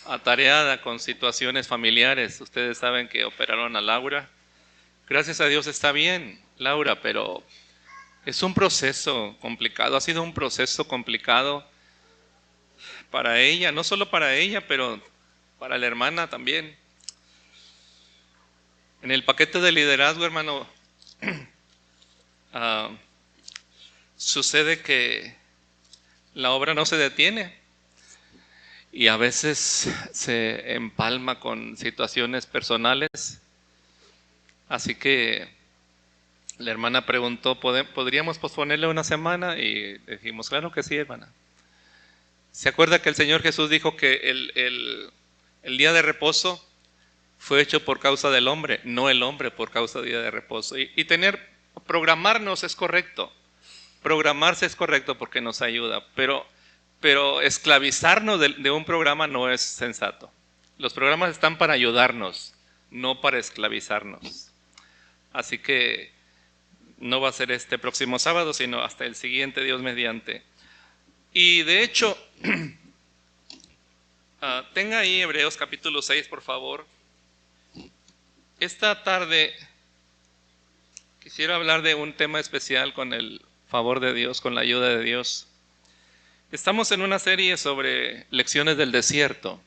atareada con situaciones familiares. Ustedes saben que operaron a Laura. Gracias a Dios está bien, Laura, pero es un proceso complicado. Ha sido un proceso complicado para ella, no solo para ella, pero para la hermana también. En el paquete de liderazgo, hermano, sucede que la obra no se detiene y a veces se empalma con situaciones personales. Así que la hermana preguntó, ¿podríamos posponerle una semana? Y dijimos, claro que sí, hermana. ¿Se acuerda que el Señor Jesús dijo que el día de reposo fue hecho por causa del hombre, no el hombre por causa del día de reposo? Y programarnos es correcto. Programarse es correcto porque nos ayuda, pero esclavizarnos de un programa no es sensato. Los programas están para ayudarnos, no para esclavizarnos. Así que no va a ser este próximo sábado, sino hasta el siguiente, Dios mediante. Y de hecho, tenga ahí Hebreos capítulo 6, por favor. Esta tarde quisiera hablar de un tema especial con el favor de Dios, con la ayuda de Dios. Estamos en una serie sobre lecciones del desierto.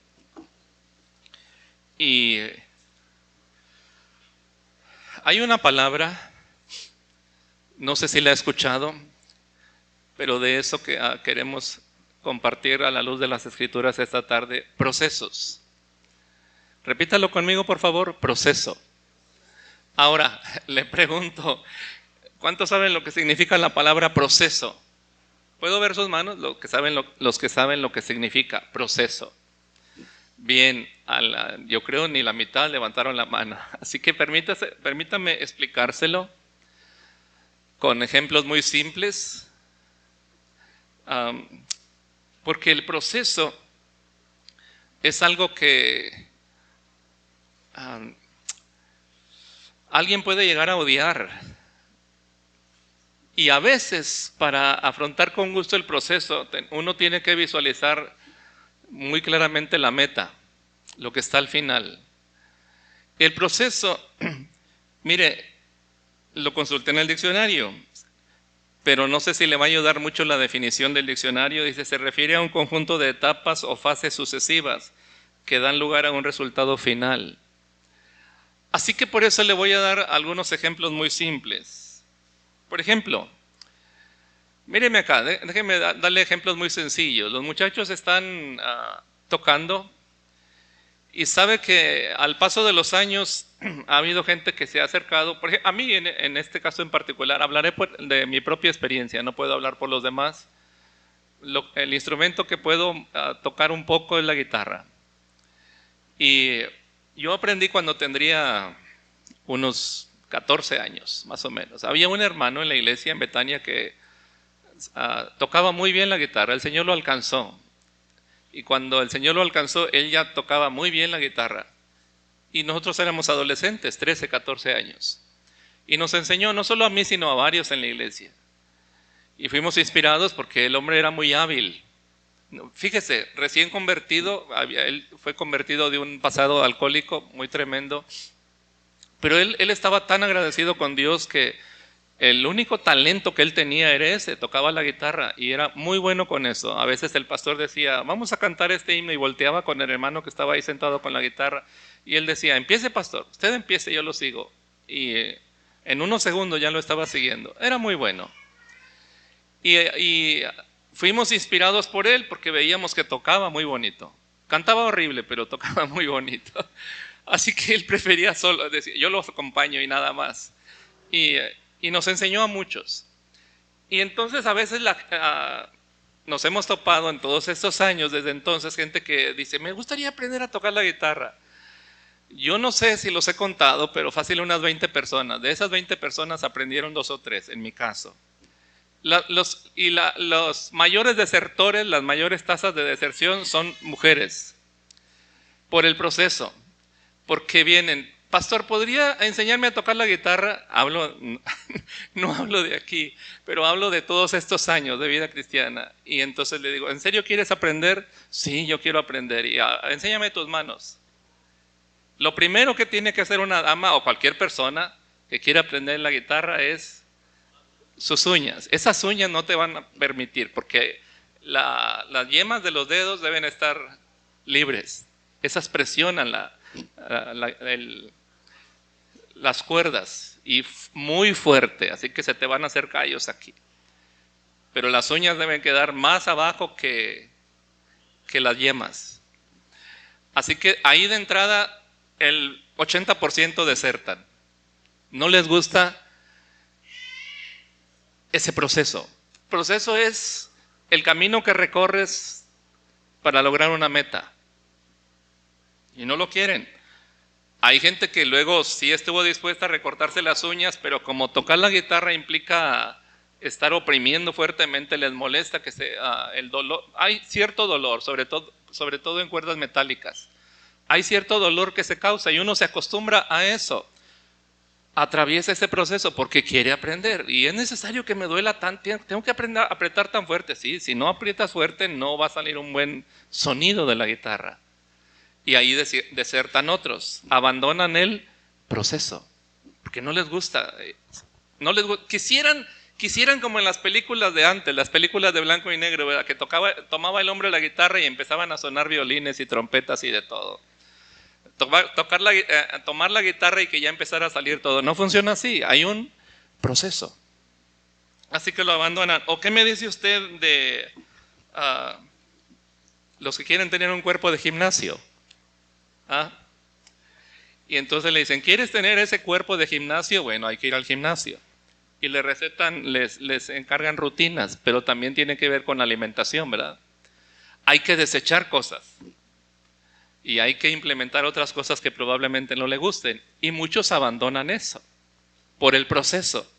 Y hay una palabra, no sé si la he escuchado, pero de eso que queremos compartir a la luz de las Escrituras esta tarde: procesos. Repítalo conmigo, por favor: proceso. Ahora, le pregunto, ¿cuántos saben lo que significa la palabra proceso? ¿Puedo ver sus manos? Los que saben lo que significa proceso. Bien, yo creo ni la mitad levantaron la mano. Así que permítame explicárselo con ejemplos muy simples. Porque el proceso es algo que alguien puede llegar a odiar. Y a veces, para afrontar con gusto el proceso, uno tiene que visualizar muy claramente la meta, lo que está al final. El proceso, mire, lo consulté en el diccionario, pero no sé si le va a ayudar mucho la definición del diccionario. Dice, se refiere a un conjunto de etapas o fases sucesivas que dan lugar a un resultado final. Así que por eso le voy a dar algunos ejemplos muy simples. Por ejemplo, míreme acá, déjeme darle ejemplos muy sencillos. Los muchachos están tocando y sabe que al paso de los años ha habido gente que se ha acercado. Por ejemplo, a mí en este caso en particular, hablaré de mi propia experiencia, no puedo hablar por los demás. El instrumento que puedo tocar un poco es la guitarra. Y yo aprendí cuando tendría unos 14 años, más o menos. Había un hermano en la iglesia en Betania que tocaba muy bien la guitarra. El Señor lo alcanzó. Y cuando el Señor lo alcanzó, él ya tocaba muy bien la guitarra. Y nosotros éramos adolescentes, 13, 14 años. Y nos enseñó no solo a mí, sino a varios en la iglesia. Y fuimos inspirados porque el hombre era muy hábil. Fíjese, recién convertido, él fue convertido de un pasado alcohólico muy tremendo. Pero él estaba tan agradecido con Dios que el único talento que él tenía era ese, tocaba la guitarra y era muy bueno con eso. A veces el pastor decía, vamos a cantar este himno, y volteaba con el hermano que estaba ahí sentado con la guitarra y él decía, empiece pastor, usted empiece, yo lo sigo. Y en unos segundos ya lo estaba siguiendo. Era muy bueno. Y fuimos inspirados por él porque veíamos que tocaba muy bonito. Cantaba horrible, pero tocaba muy bonito. Así que él prefería solo decir, yo lo acompaño y nada más. Y nos enseñó a muchos. Y entonces a veces nos hemos topado en todos estos años, desde entonces, gente que dice, me gustaría aprender a tocar la guitarra. Yo no sé si los he contado, pero fácil unas 20 personas. De esas 20 personas aprendieron 2 o 3, en mi caso. Los mayores desertores, las mayores tasas de deserción son mujeres. Por el proceso. Porque vienen, pastor, ¿podría enseñarme a tocar la guitarra? No hablo de aquí, pero hablo de todos estos años de vida cristiana. Y entonces le digo, ¿en serio quieres aprender? Sí, yo quiero aprender. Y enséñame tus manos. Lo primero que tiene que hacer una dama o cualquier persona que quiera aprender la guitarra es sus uñas. Esas uñas no te van a permitir porque las yemas de los dedos deben estar libres. Esas presionan las cuerdas y muy fuerte, así que se te van a hacer callos aquí. Pero las uñas deben quedar más abajo que las yemas. Así que ahí de entrada el 80% desertan. No les gusta ese proceso. El proceso es el camino que recorres para lograr una meta. Y no lo quieren. Hay gente que luego sí estuvo dispuesta a recortarse las uñas, pero como tocar la guitarra implica estar oprimiendo fuertemente, les molesta que el dolor. Hay cierto dolor, sobre todo en cuerdas metálicas. Hay cierto dolor que se causa y uno se acostumbra a eso. Atraviesa ese proceso porque quiere aprender. Y es necesario que me duela tanto. Tengo que aprender a apretar tan fuerte. Sí, si no aprietas fuerte no va a salir un buen sonido de la guitarra. Y ahí desertan otros. Abandonan el proceso. Porque no les gusta. Quisieran como en las películas de antes, las películas de blanco y negro, ¿verdad? Que tomaba el hombre la guitarra y empezaban a sonar violines y trompetas y de todo. Tomar la guitarra y que ya empezara a salir todo. No funciona así, hay un proceso. Así que lo abandonan. ¿O qué me dice usted de los que quieren tener un cuerpo de gimnasio? Y entonces le dicen, ¿quieres tener ese cuerpo de gimnasio? Bueno, hay que ir al gimnasio. Y le recetan, les encargan rutinas, pero también tiene que ver con la alimentación, ¿verdad? Hay que desechar cosas. Y hay que implementar otras cosas que probablemente no le gusten. Y muchos abandonan eso por el proceso.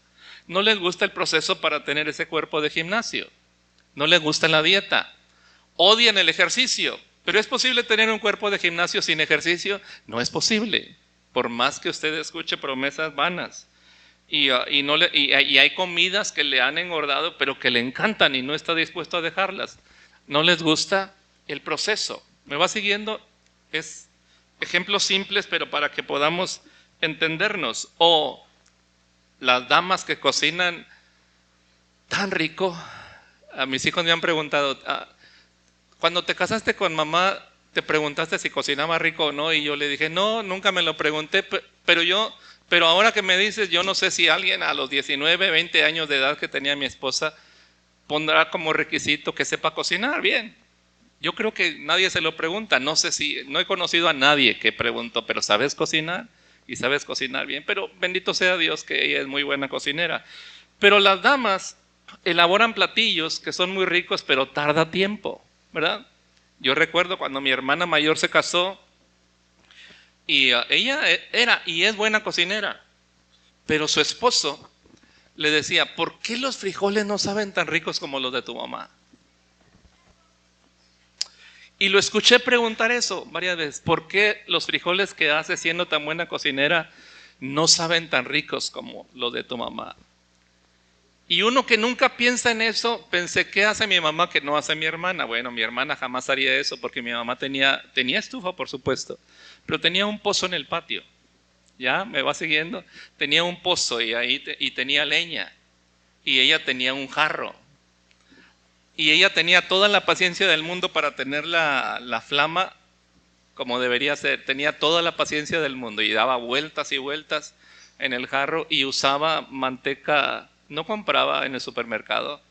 No les gusta el proceso para tener ese cuerpo de gimnasio. No les gusta la dieta. Odian el ejercicio. ¿Pero es posible tener un cuerpo de gimnasio sin ejercicio? No es posible. Por más que usted escuche promesas vanas. Y hay comidas que le han engordado, pero que le encantan y no está dispuesto a dejarlas. No les gusta el proceso. ¿Me va siguiendo? Es ejemplos simples, pero para que podamos entendernos. O las damas que cocinan tan rico. A mis hijos me han preguntado, cuando te casaste con mamá, ¿te preguntaste si cocinaba rico o no? Y yo le dije, no, nunca me lo pregunté, pero ahora que me dices, yo no sé si alguien a los 19, 20 años de edad que tenía mi esposa, pondrá como requisito que sepa cocinar bien. Yo creo que nadie se lo pregunta, no he conocido a nadie que preguntó, pero ¿sabes cocinar? Y sabes cocinar bien, pero bendito sea Dios que ella es muy buena cocinera. Pero las damas elaboran platillos que son muy ricos, pero tarda tiempo, ¿verdad? Yo recuerdo cuando mi hermana mayor se casó y ella era y es buena cocinera, pero su esposo le decía, ¿por qué los frijoles no saben tan ricos como los de tu mamá? Y lo escuché preguntar eso varias veces. ¿Por qué los frijoles que hace siendo tan buena cocinera no saben tan ricos como los de tu mamá? Y uno que nunca piensa en eso, pensé, ¿qué hace mi mamá que no hace mi hermana? Bueno, mi hermana jamás haría eso porque mi mamá tenía estufa, por supuesto, pero tenía un pozo en el patio. ¿Ya? ¿Me va siguiendo? Tenía un pozo y tenía leña. Y ella tenía un jarro. Y ella tenía toda la paciencia del mundo para tener la flama como debería ser. Tenía toda la paciencia del mundo y daba vueltas y vueltas en el jarro y usaba manteca. No compraba en el supermercado.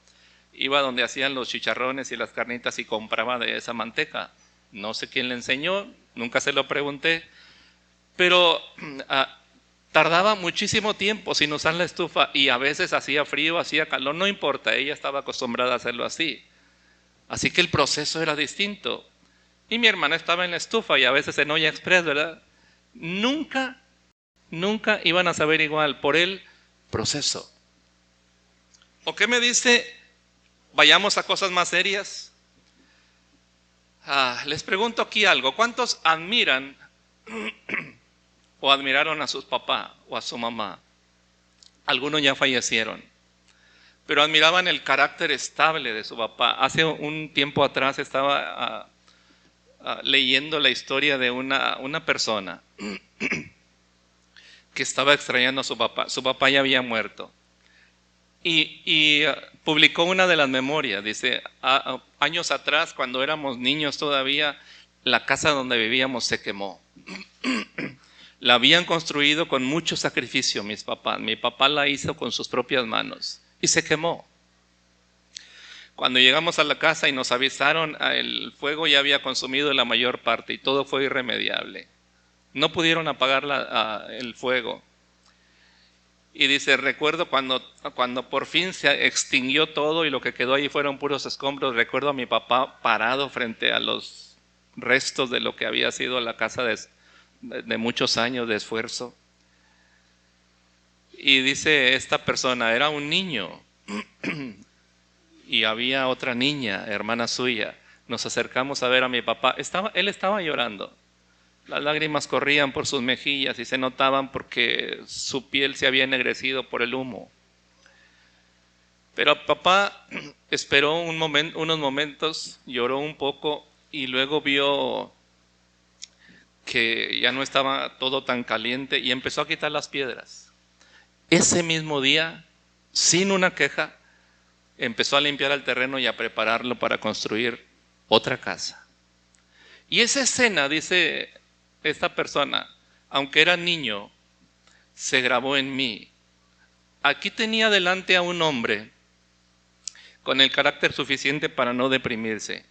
Iba donde hacían los chicharrones y las carnitas y compraba de esa manteca. No sé quién le enseñó, nunca se lo pregunté. Pero tardaba muchísimo tiempo sin usar la estufa y a veces hacía frío, hacía calor, no importa, ella estaba acostumbrada a hacerlo así. Así que el proceso era distinto. Y mi hermana estaba en la estufa y a veces en olla express, ¿verdad? Nunca iban a saber igual por el proceso. ¿O qué me dice? Vayamos a cosas más serias. Les pregunto aquí algo. ¿Cuántos admiran o admiraron a su papá o a su mamá. Algunos ya fallecieron, pero admiraban el carácter estable de su papá. Hace un tiempo atrás estaba leyendo la historia de una persona que estaba extrañando a su papá. Su papá ya había muerto. Y publicó una de las memorias. Dice, años atrás, cuando éramos niños todavía, la casa donde vivíamos se quemó. La habían construido con mucho sacrificio mis papás. Mi papá la hizo con sus propias manos y se quemó. Cuando llegamos a la casa y nos avisaron, el fuego ya había consumido la mayor parte y todo fue irremediable. No pudieron apagar el fuego. Y dice, recuerdo cuando por fin se extinguió todo y lo que quedó ahí fueron puros escombros. Recuerdo a mi papá parado frente a los restos de lo que había sido la casa de muchos años de esfuerzo. Y dice esta persona, era un niño y había otra niña, hermana suya. Nos acercamos a ver a mi papá. Él estaba llorando. Las lágrimas corrían por sus mejillas y se notaban porque su piel se había ennegrecido por el humo. Pero papá esperó unos momentos, lloró un poco y luego vio que ya no estaba todo tan caliente y empezó a quitar las piedras. Ese mismo día, sin una queja, empezó a limpiar el terreno y a prepararlo para construir otra casa. Y esa escena, dice esta persona, aunque era niño, se grabó en mí. Aquí tenía delante a un hombre con el carácter suficiente para no deprimirse,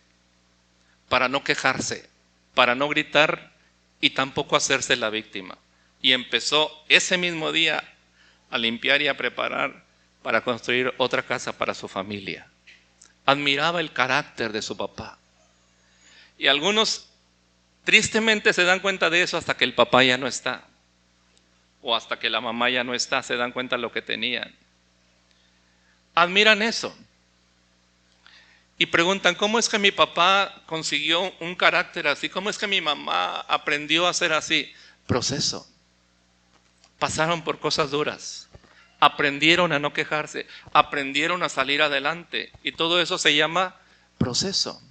para no quejarse, para no gritar y tampoco hacerse la víctima. Y empezó ese mismo día a limpiar y a preparar para construir otra casa para su familia. Admiraba el carácter de su papá. Y algunos tristemente se dan cuenta de eso hasta que el papá ya no está. O hasta que la mamá ya no está, se dan cuenta de lo que tenían. Admiran eso. Y preguntan, ¿cómo es que mi papá consiguió un carácter así? ¿Cómo es que mi mamá aprendió a ser así? Proceso. Pasaron por cosas duras. Aprendieron a no quejarse. Aprendieron a salir adelante. Y todo eso se llama proceso.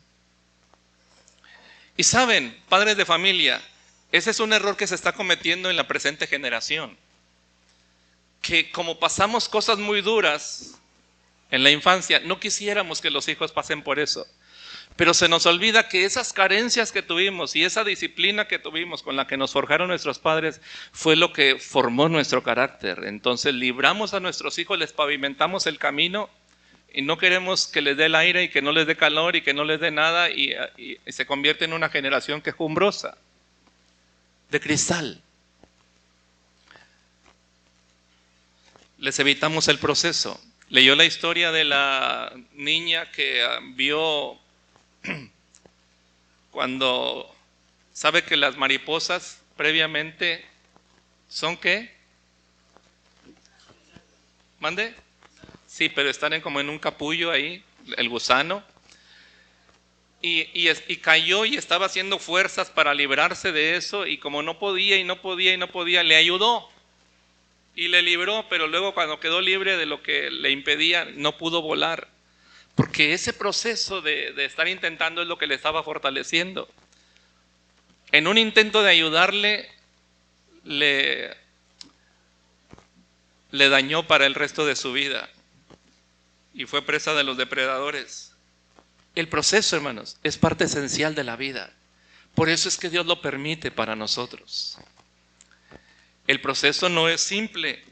Y saben, padres de familia, ese es un error que se está cometiendo en la presente generación. Que como pasamos cosas muy duras en la infancia, no quisiéramos que los hijos pasen por eso. Pero se nos olvida que esas carencias que tuvimos y esa disciplina que tuvimos con la que nos forjaron nuestros padres fue lo que formó nuestro carácter. Entonces libramos a nuestros hijos, les pavimentamos el camino y no queremos que les dé el aire y que no les dé calor y que no les dé nada y se convierte en una generación quejumbrosa, de cristal. Les evitamos el proceso. Leyó la historia de la niña que vio cuando sabe que las mariposas previamente son ¿qué? ¿Mande? Sí, pero están como en un capullo ahí, el gusano. Y cayó y estaba haciendo fuerzas para librarse de eso y como no podía, le ayudó y le libró, pero luego cuando quedó libre de lo que le impedía, no pudo volar. Porque ese proceso de estar intentando es lo que le estaba fortaleciendo. En un intento de ayudarle, le dañó para el resto de su vida y fue presa de los depredadores. El proceso, hermanos, es parte esencial de la vida. Por eso es que Dios lo permite para nosotros. El proceso no es simple.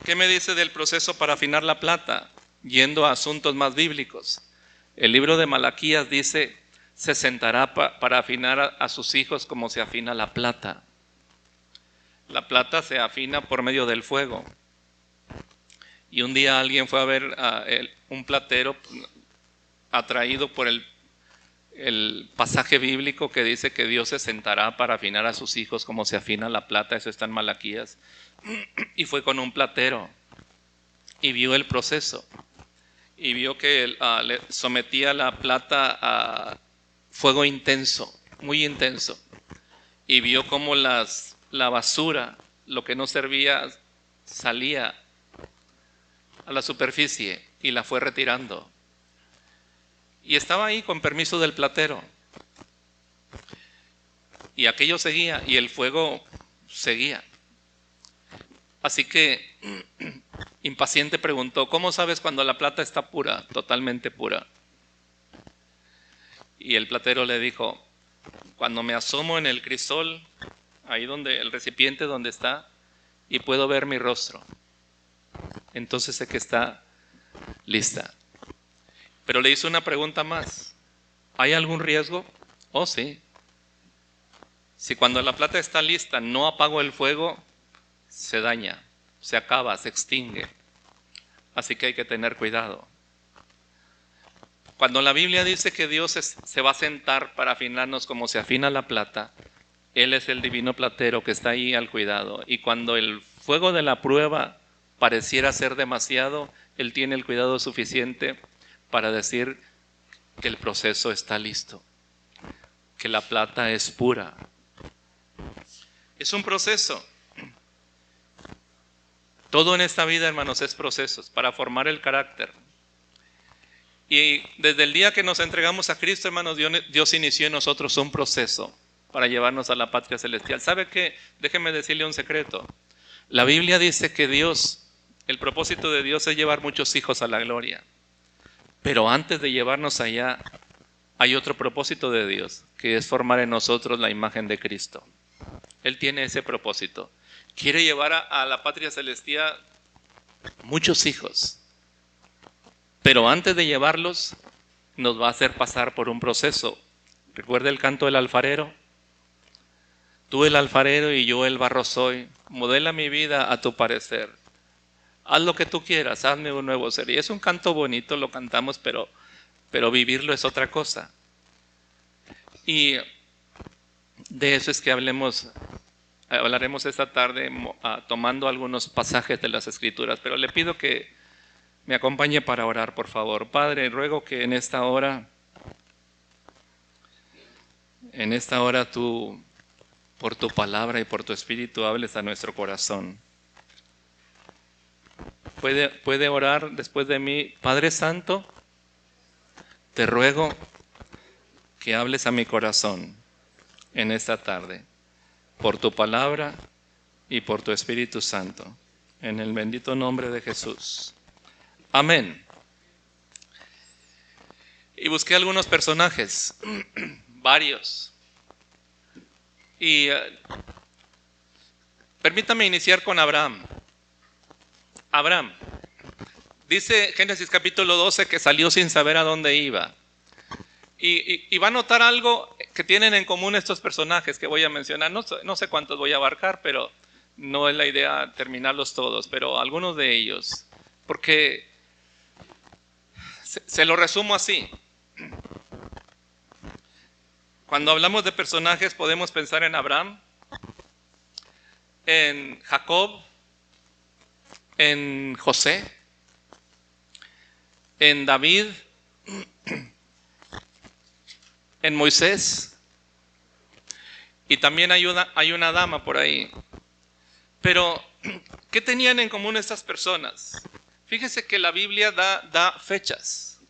¿Qué me dice del proceso para afinar la plata? Yendo a asuntos más bíblicos. El libro de Malaquías dice, se sentará para afinar a sus hijos como se afina la plata. La plata se afina por medio del fuego. Y un día alguien fue a ver un platero atraído por el pasaje bíblico que dice que Dios se sentará para afinar a sus hijos como se afina la plata. Eso está en Malaquías. Y fue con un platero y vio el proceso. Y vio que le sometía la plata a fuego intenso, muy intenso. y vio cómo la basura, lo que no servía, salía a la superficie y la fue retirando. Y estaba ahí con permiso del platero. Y aquello seguía y el fuego seguía. Así que, impaciente, preguntó: ¿cómo sabes cuando la plata está pura, totalmente pura? Y el platero le dijo: cuando me asomo en el crisol, ahí donde el recipiente donde está, y puedo ver mi rostro, entonces sé que está lista. Pero le hizo una pregunta más: ¿hay algún riesgo? Oh, sí. Si cuando la plata está lista no apago el fuego, se daña, se acaba, se extingue. Así que hay que tener cuidado. Cuando la Biblia dice que Dios se va a sentar para afinarnos como se afina la plata, Él es el divino platero que está ahí al cuidado. Y cuando el fuego de la prueba pareciera ser demasiado, Él tiene el cuidado suficiente para decir que el proceso está listo, que la plata es pura. Es un proceso. Todo en esta vida, hermanos, es procesos para formar el carácter. Y desde el día que nos entregamos a Cristo, hermanos, Dios inició en nosotros un proceso para llevarnos a la patria celestial. ¿Sabe qué? Déjeme decirle un secreto. La Biblia dice que Dios, el propósito de Dios es llevar muchos hijos a la gloria. Pero antes de llevarnos allá, hay otro propósito de Dios, que es formar en nosotros la imagen de Cristo. Él tiene ese propósito. Quiere llevar a la patria celestial muchos hijos. Pero antes de llevarlos, nos va a hacer pasar por un proceso. ¿Recuerda el canto del alfarero? Tú el alfarero y yo el barro soy. Modela mi vida a tu parecer. Haz lo que tú quieras, hazme un nuevo ser. Y es un canto bonito, lo cantamos, pero vivirlo es otra cosa. Y de eso es que hablaremos esta tarde tomando algunos pasajes de las Escrituras. Pero le pido que me acompañe para orar, por favor. Padre, ruego que en esta hora tú, por tu palabra y por tu Espíritu, hables a nuestro corazón. Puede orar después de mí. Padre Santo, te ruego que hables a mi corazón en esta tarde, por tu palabra y por tu Espíritu Santo, en el bendito nombre de Jesús. Amén. Y busqué algunos personajes, varios. Y permítame iniciar con Abraham. Abraham, dice Génesis capítulo 12 que salió sin saber a dónde iba. Y va a notar algo que tienen en común estos personajes que voy a mencionar. No sé cuántos voy a abarcar, pero no es la idea terminarlos todos, pero algunos de ellos. Porque se lo resumo así. Cuando hablamos de personajes podemos pensar en Abraham, en Jacob, en José, en David, en Moisés, y también hay una dama por ahí. Pero, ¿qué tenían en común estas personas? Fíjese que la Biblia da fechas.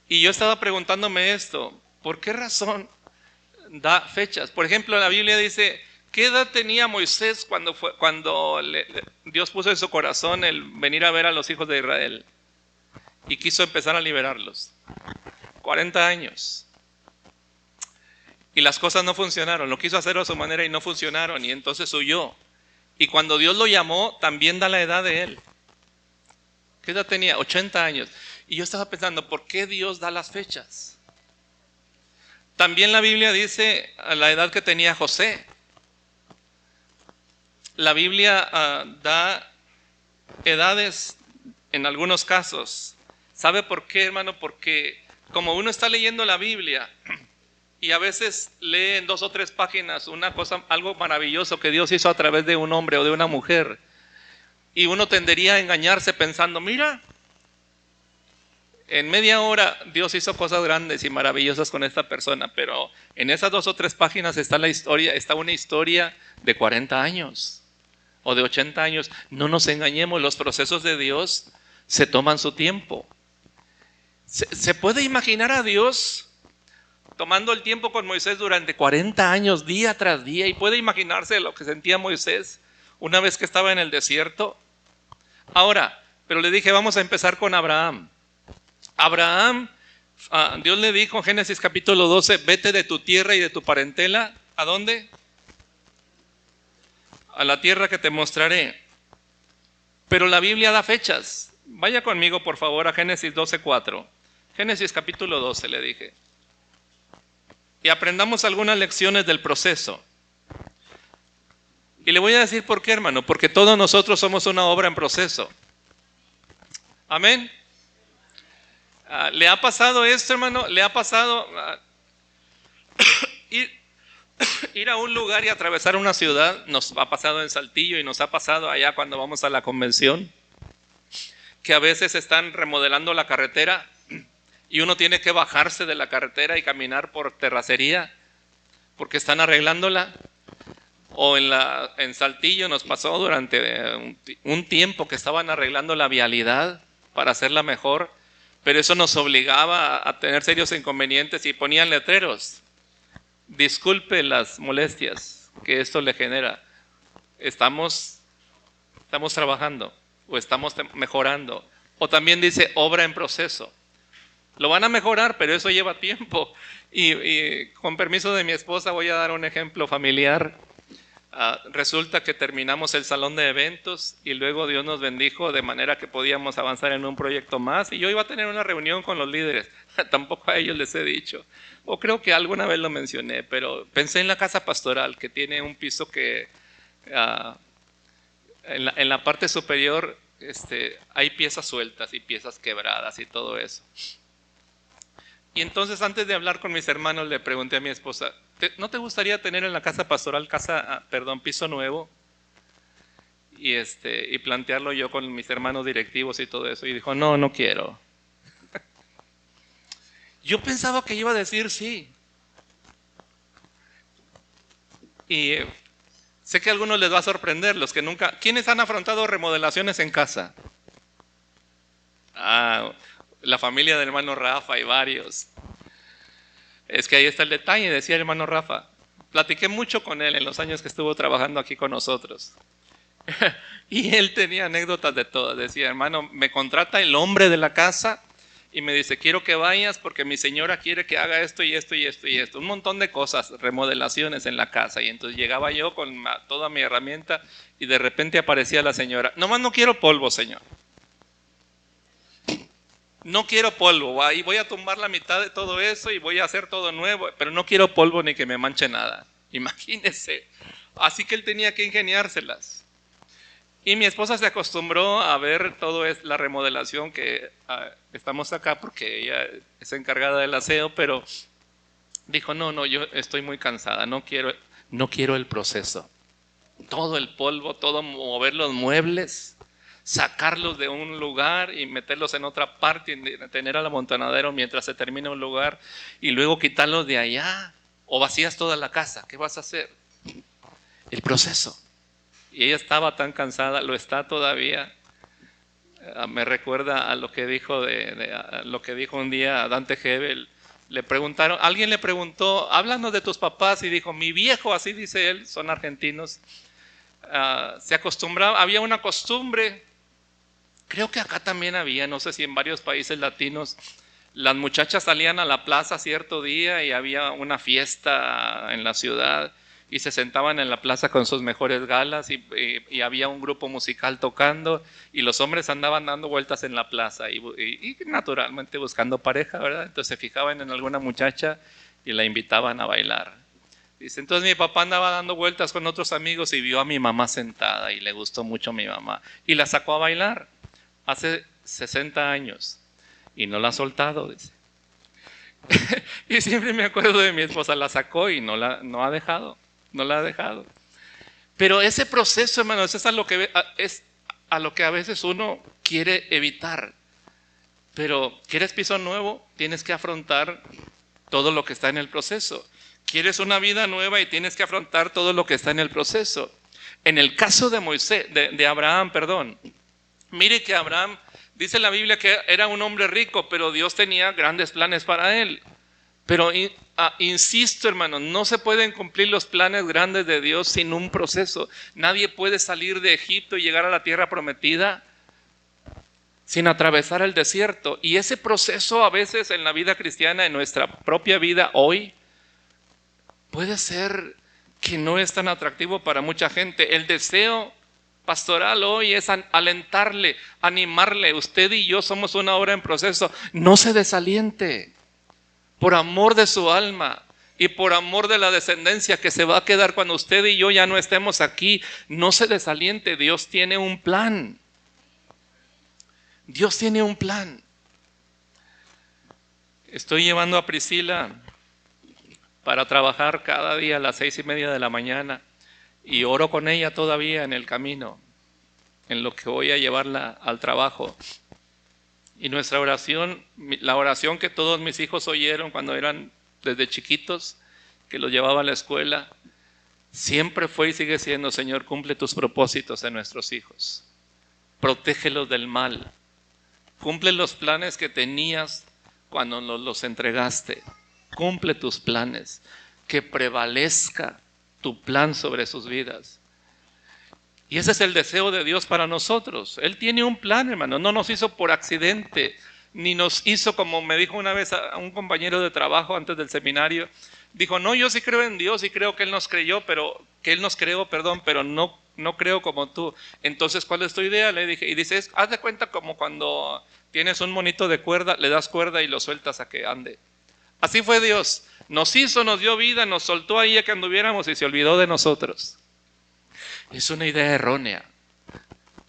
Y yo estaba preguntándome esto, ¿por qué razón da fechas? Por ejemplo, la Biblia dice, ¿qué edad tenía Moisés cuando Dios puso en su corazón el venir a ver a los hijos de Israel? Y quiso empezar a liberarlos. 40 años. Y las cosas no funcionaron. Lo quiso hacer a su manera y no funcionaron. Y entonces huyó. Y cuando Dios lo llamó, también da la edad de él. ¿Qué edad tenía? 80 años. Y yo estaba pensando, ¿por qué Dios da las fechas? También la Biblia dice la edad que tenía José. La Biblia da edades en algunos casos. ¿Sabe por qué, hermano? Porque como uno está leyendo la Biblia y a veces lee en 2 o 3 páginas una cosa, algo maravilloso que Dios hizo a través de un hombre o de una mujer, y uno tendería a engañarse pensando, mira, En media hora Dios hizo cosas grandes y maravillosas con esta persona, pero en esas 2 o 3 páginas está la historia, está una historia de 40 años o de 80 años. No nos engañemos, los procesos de Dios se toman su tiempo. ¿Se puede imaginar a Dios tomando el tiempo con Moisés durante 40 años, día tras día? Y puede imaginarse lo que sentía Moisés una vez que estaba en el desierto. Ahora, pero le dije, vamos a empezar con Abraham. Abraham, Dios le dijo en Génesis capítulo 12, vete de tu tierra y de tu parentela. ¿A dónde? A la tierra que te mostraré. Pero la Biblia da fechas. Vaya conmigo, por favor, a Génesis 12:4. Génesis capítulo 12, le dije. Y aprendamos algunas lecciones del proceso. Y le voy a decir por qué, hermano. Porque todos nosotros somos una obra en proceso. Amén. ¿Le ha pasado esto, hermano? ¿Le ha pasado ir a un lugar y atravesar una ciudad? Nos ha pasado en Saltillo y nos ha pasado allá cuando vamos a la convención, que a veces están remodelando la carretera y uno tiene que bajarse de la carretera y caminar por terracería porque están arreglándola. O en Saltillo nos pasó durante un tiempo que estaban arreglando la vialidad para hacerla mejor, pero eso nos obligaba a tener serios inconvenientes y ponían letreros. Disculpe las molestias que esto le genera. Estamos trabajando o estamos mejorando. O también dice obra en proceso. Lo van a mejorar, pero eso lleva tiempo. Y con permiso de mi esposa voy a dar un ejemplo familiar. Resulta que terminamos el salón de eventos y luego Dios nos bendijo de manera que podíamos avanzar en un proyecto más y yo iba a tener una reunión con los líderes. Tampoco a ellos les he dicho, o creo que alguna vez lo mencioné, pero pensé en la casa pastoral que tiene un piso que en la parte superior hay piezas sueltas y piezas quebradas y todo eso. Y entonces antes de hablar con mis hermanos le pregunté a mi esposa, ¿no te gustaría tener en la casa pastoral piso nuevo? Y plantearlo yo con mis hermanos directivos y todo eso. Y dijo, no quiero. Yo pensaba que iba a decir sí. Y sé que a algunos les va a sorprender, los que nunca... ¿Quiénes han afrontado remodelaciones en casa? La familia del hermano Rafa y varios. Es que ahí está el detalle, decía el hermano Rafa. Platiqué mucho con él en los años que estuvo trabajando aquí con nosotros. Y él tenía anécdotas de todas. Decía, hermano, me contrata el hombre de la casa y me dice, quiero que vayas porque mi señora quiere que haga esto y esto y esto y esto. Un montón de cosas, remodelaciones en la casa. Y entonces llegaba yo con toda mi herramienta y de repente aparecía la señora. Nomás no quiero polvo, señor. No quiero polvo, ahí voy a tumbar la mitad de todo eso y voy a hacer todo nuevo, pero no quiero polvo ni que me manche nada. Imagínense. Así que él tenía que ingeniárselas. Y mi esposa se acostumbró a ver todo la remodelación que estamos acá porque ella es encargada del aseo, pero dijo, no, yo estoy muy cansada, no quiero el proceso. Todo el polvo, todo mover los muebles, sacarlos de un lugar y meterlos en otra parte y tener al amontonadero mientras se termina un lugar y luego quitarlos de allá o vacías toda la casa. ¿Qué vas a hacer? El proceso. Y ella estaba tan cansada, lo está todavía. Me recuerda a lo que dijo lo que dijo un día Dante Gebel. Alguien le preguntó, háblanos de tus papás, y dijo, mi viejo, así dice él, son argentinos, se acostumbraba, había una costumbre. Creo que acá también había, no sé si en varios países latinos, las muchachas salían a la plaza cierto día y había una fiesta en la ciudad y se sentaban en la plaza con sus mejores galas y había un grupo musical tocando y los hombres andaban dando vueltas en la plaza y naturalmente buscando pareja, ¿verdad? Entonces se fijaban en alguna muchacha y la invitaban a bailar. Dice, entonces mi papá andaba dando vueltas con otros amigos y vio a mi mamá sentada y le gustó mucho mi mamá y la sacó a bailar. Hace 60 años y no la ha soltado, dice. Y siempre me acuerdo de mi esposa, la sacó y no ha dejado. Pero ese proceso, hermanos, es a lo que a veces uno quiere evitar. Pero ¿quieres piso nuevo? Tienes que afrontar todo lo que está en el proceso. ¿Quieres una vida nueva? Y tienes que afrontar todo lo que está en el proceso. En el caso de Abraham, mire que Abraham, dice la Biblia que era un hombre rico, pero Dios tenía grandes planes para él. Pero insisto, hermanos, no se pueden cumplir los planes grandes de Dios sin un proceso. Nadie puede salir de Egipto y llegar a la tierra prometida sin atravesar el desierto. Y ese proceso a veces en la vida cristiana, en nuestra propia vida hoy, puede ser que no es tan atractivo para mucha gente. El deseo pastoral hoy es alentarle, animarle. Usted y yo somos una obra en proceso. No se desaliente. Por amor de su alma y por amor de la descendencia que se va a quedar cuando usted y yo ya no estemos aquí, no se desaliente. Dios tiene un plan. Dios tiene un plan. Estoy llevando a Priscila para trabajar cada día a las 6:30 de la mañana y oro con ella todavía en el camino, en lo que voy a llevarla al trabajo. Y nuestra oración, la oración que todos mis hijos oyeron cuando eran desde chiquitos, que los llevaba a la escuela, siempre fue y sigue siendo: Señor, cumple tus propósitos en nuestros hijos. Protégelos del mal. Cumple los planes que tenías cuando nos los entregaste. Cumple tus planes. Que prevalezca tu plan sobre sus vidas. Y ese es el deseo de Dios para nosotros. Él tiene un plan, hermano. No nos hizo por accidente, ni nos hizo, como me dijo una vez a un compañero de trabajo antes del seminario. Dijo: no, yo sí creo en Dios y creo que Él nos creó, pero no creo como tú. Entonces, ¿cuál es tu idea? Le dije. Y dice: haz de cuenta como cuando tienes un monito de cuerda, le das cuerda y lo sueltas a que ande. Así fue Dios. Nos hizo, nos dio vida, nos soltó ahí a que anduviéramos y se olvidó de nosotros. Es una idea errónea.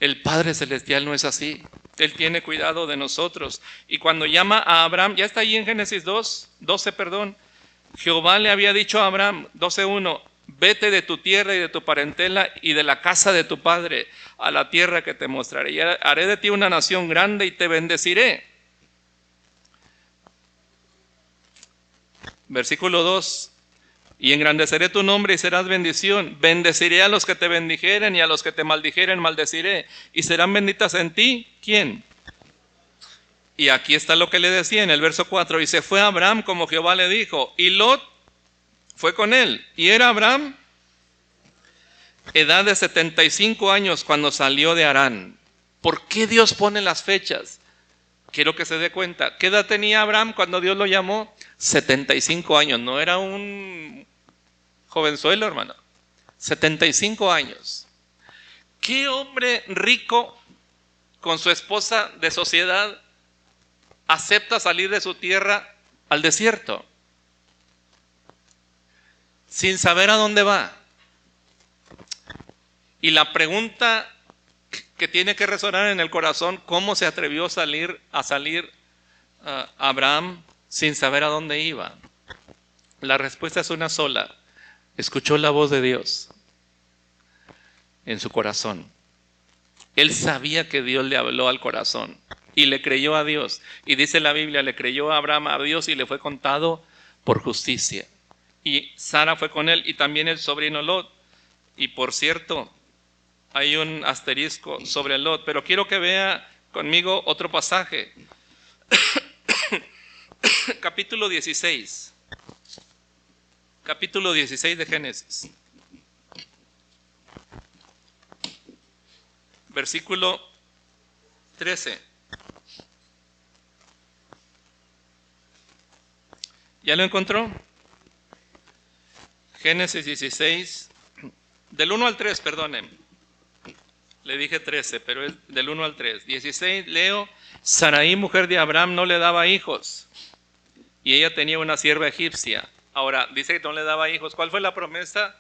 El Padre Celestial no es así. Él tiene cuidado de nosotros. Y cuando llama a Abraham, ya está ahí en Génesis 12, Jehová le había dicho a Abraham, 12:1, vete de tu tierra y de tu parentela y de la casa de tu padre a la tierra que te mostraré. Y haré de ti una nación grande y te bendeciré. Versículo 2. Y engrandeceré tu nombre y serás bendición. Bendeciré a los que te bendijeren y a los que te maldijeren maldeciré. Y serán benditas en ti, ¿quién? Y aquí está lo que le decía en el verso 4. Y se fue Abraham como Jehová le dijo. Y Lot fue con él. Y era Abraham edad de 75 años cuando salió de Harán. ¿Por qué Dios pone las fechas? Quiero que se dé cuenta. ¿Qué edad tenía Abraham cuando Dios lo llamó? 75 años. No era un jovenzuelo, hermano. 75 años. ¿Qué hombre rico con su esposa de sociedad acepta salir de su tierra al desierto? Sin saber a dónde va. Y la pregunta que tiene que resonar en el corazón: ¿cómo se atrevió a salir Abraham sin saber a dónde iba? La respuesta es una sola: escuchó la voz de Dios en su corazón. Él sabía que Dios le habló al corazón y le creyó a Dios. Y dice la Biblia: le creyó a Abraham a Dios y le fue contado por justicia. Y Sara fue con él y también el sobrino Lot. Y por cierto, hay un asterisco sobre Lot, pero quiero que vea conmigo otro pasaje. Capítulo 16. Capítulo 16 de Génesis. Versículo 13. ¿Ya lo encontró? Génesis 16, del 1 al 3, perdonen. Le dije 13, pero es del 1 al 3. 16, leo: Sarai, mujer de Abraham, no le daba hijos, y ella tenía una sierva egipcia. Ahora, dice que no le daba hijos. ¿Cuál fue la promesa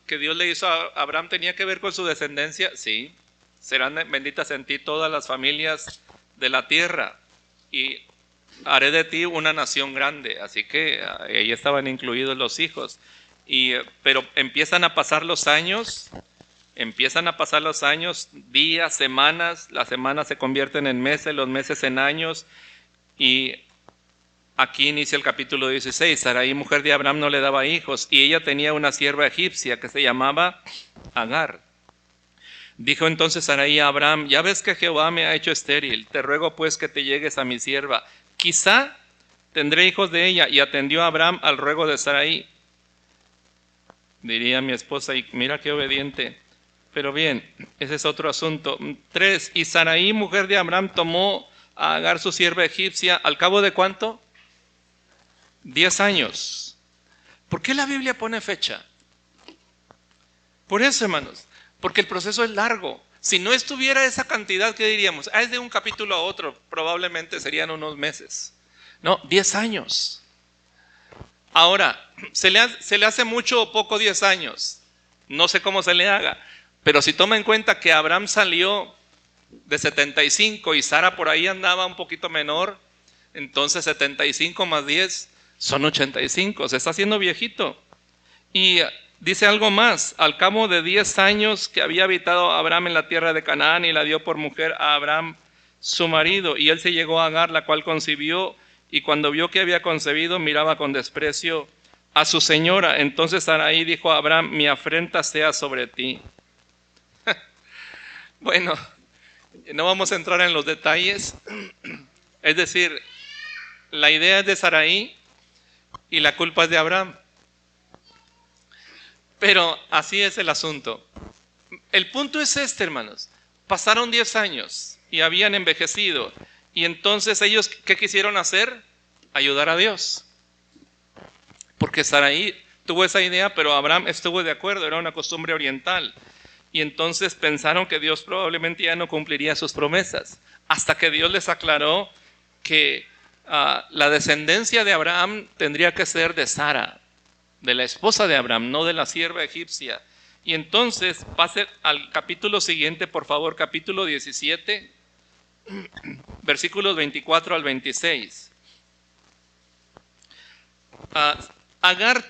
que Dios le hizo a Abraham? ¿Tenía que ver con su descendencia? Sí. Serán benditas en ti todas las familias de la tierra, y haré de ti una nación grande. Así que ahí estaban incluidos los hijos. Pero empiezan a pasar los años Empiezan a pasar los años, días, semanas, las semanas se convierten en meses, los meses en años, y aquí inicia el capítulo 16. Sarai, mujer de Abraham, no le daba hijos, y ella tenía una sierva egipcia que se llamaba Agar. Dijo entonces Sarai a Abraham: ya ves que Jehová me ha hecho estéril, te ruego pues que te llegues a mi sierva, quizá tendré hijos de ella. Y atendió a Abraham al ruego de Sarai. Diría mi esposa, y mira qué obediente. Pero bien, ese es otro asunto. 3. Y Sarai, mujer de Abraham, tomó a Agar su sierva egipcia, ¿al cabo de cuánto? 10 años. ¿Por qué la Biblia pone fecha? Por eso, hermanos, porque el proceso es largo. Si no estuviera esa cantidad, ¿qué diríamos? Es de un capítulo a otro, probablemente serían unos meses. No, 10 años. Ahora, ¿se le hace mucho o poco 10 años? No sé cómo se le haga, pero si toma en cuenta que Abraham salió de 75 y Sara por ahí andaba un poquito menor, entonces 75 más 10 son 85, se está haciendo viejito. Y dice algo más: al cabo de 10 años que había habitado Abraham en la tierra de Canaán, y la dio por mujer a Abraham su marido, y él se llegó a Agar, la cual concibió, y cuando vio que había concebido, miraba con desprecio a su señora. Entonces Sarai dijo a Abraham: mi afrenta sea sobre ti. Bueno, no vamos a entrar en los detalles. Es decir, la idea es de Sarai y la culpa es de Abraham. Pero así es el asunto. El punto es este, hermanos. Pasaron 10 años y habían envejecido. Y entonces ellos, ¿qué quisieron hacer? Ayudar a Dios. Porque Sarai tuvo esa idea, pero Abraham estuvo de acuerdo, era una costumbre oriental. Y entonces pensaron que Dios probablemente ya no cumpliría sus promesas, hasta que Dios les aclaró que la descendencia de Abraham tendría que ser de Sara, de la esposa de Abraham, no de la sierva egipcia. Y entonces pase al capítulo siguiente, por favor, capítulo 17, versículos 24 al 26. Agar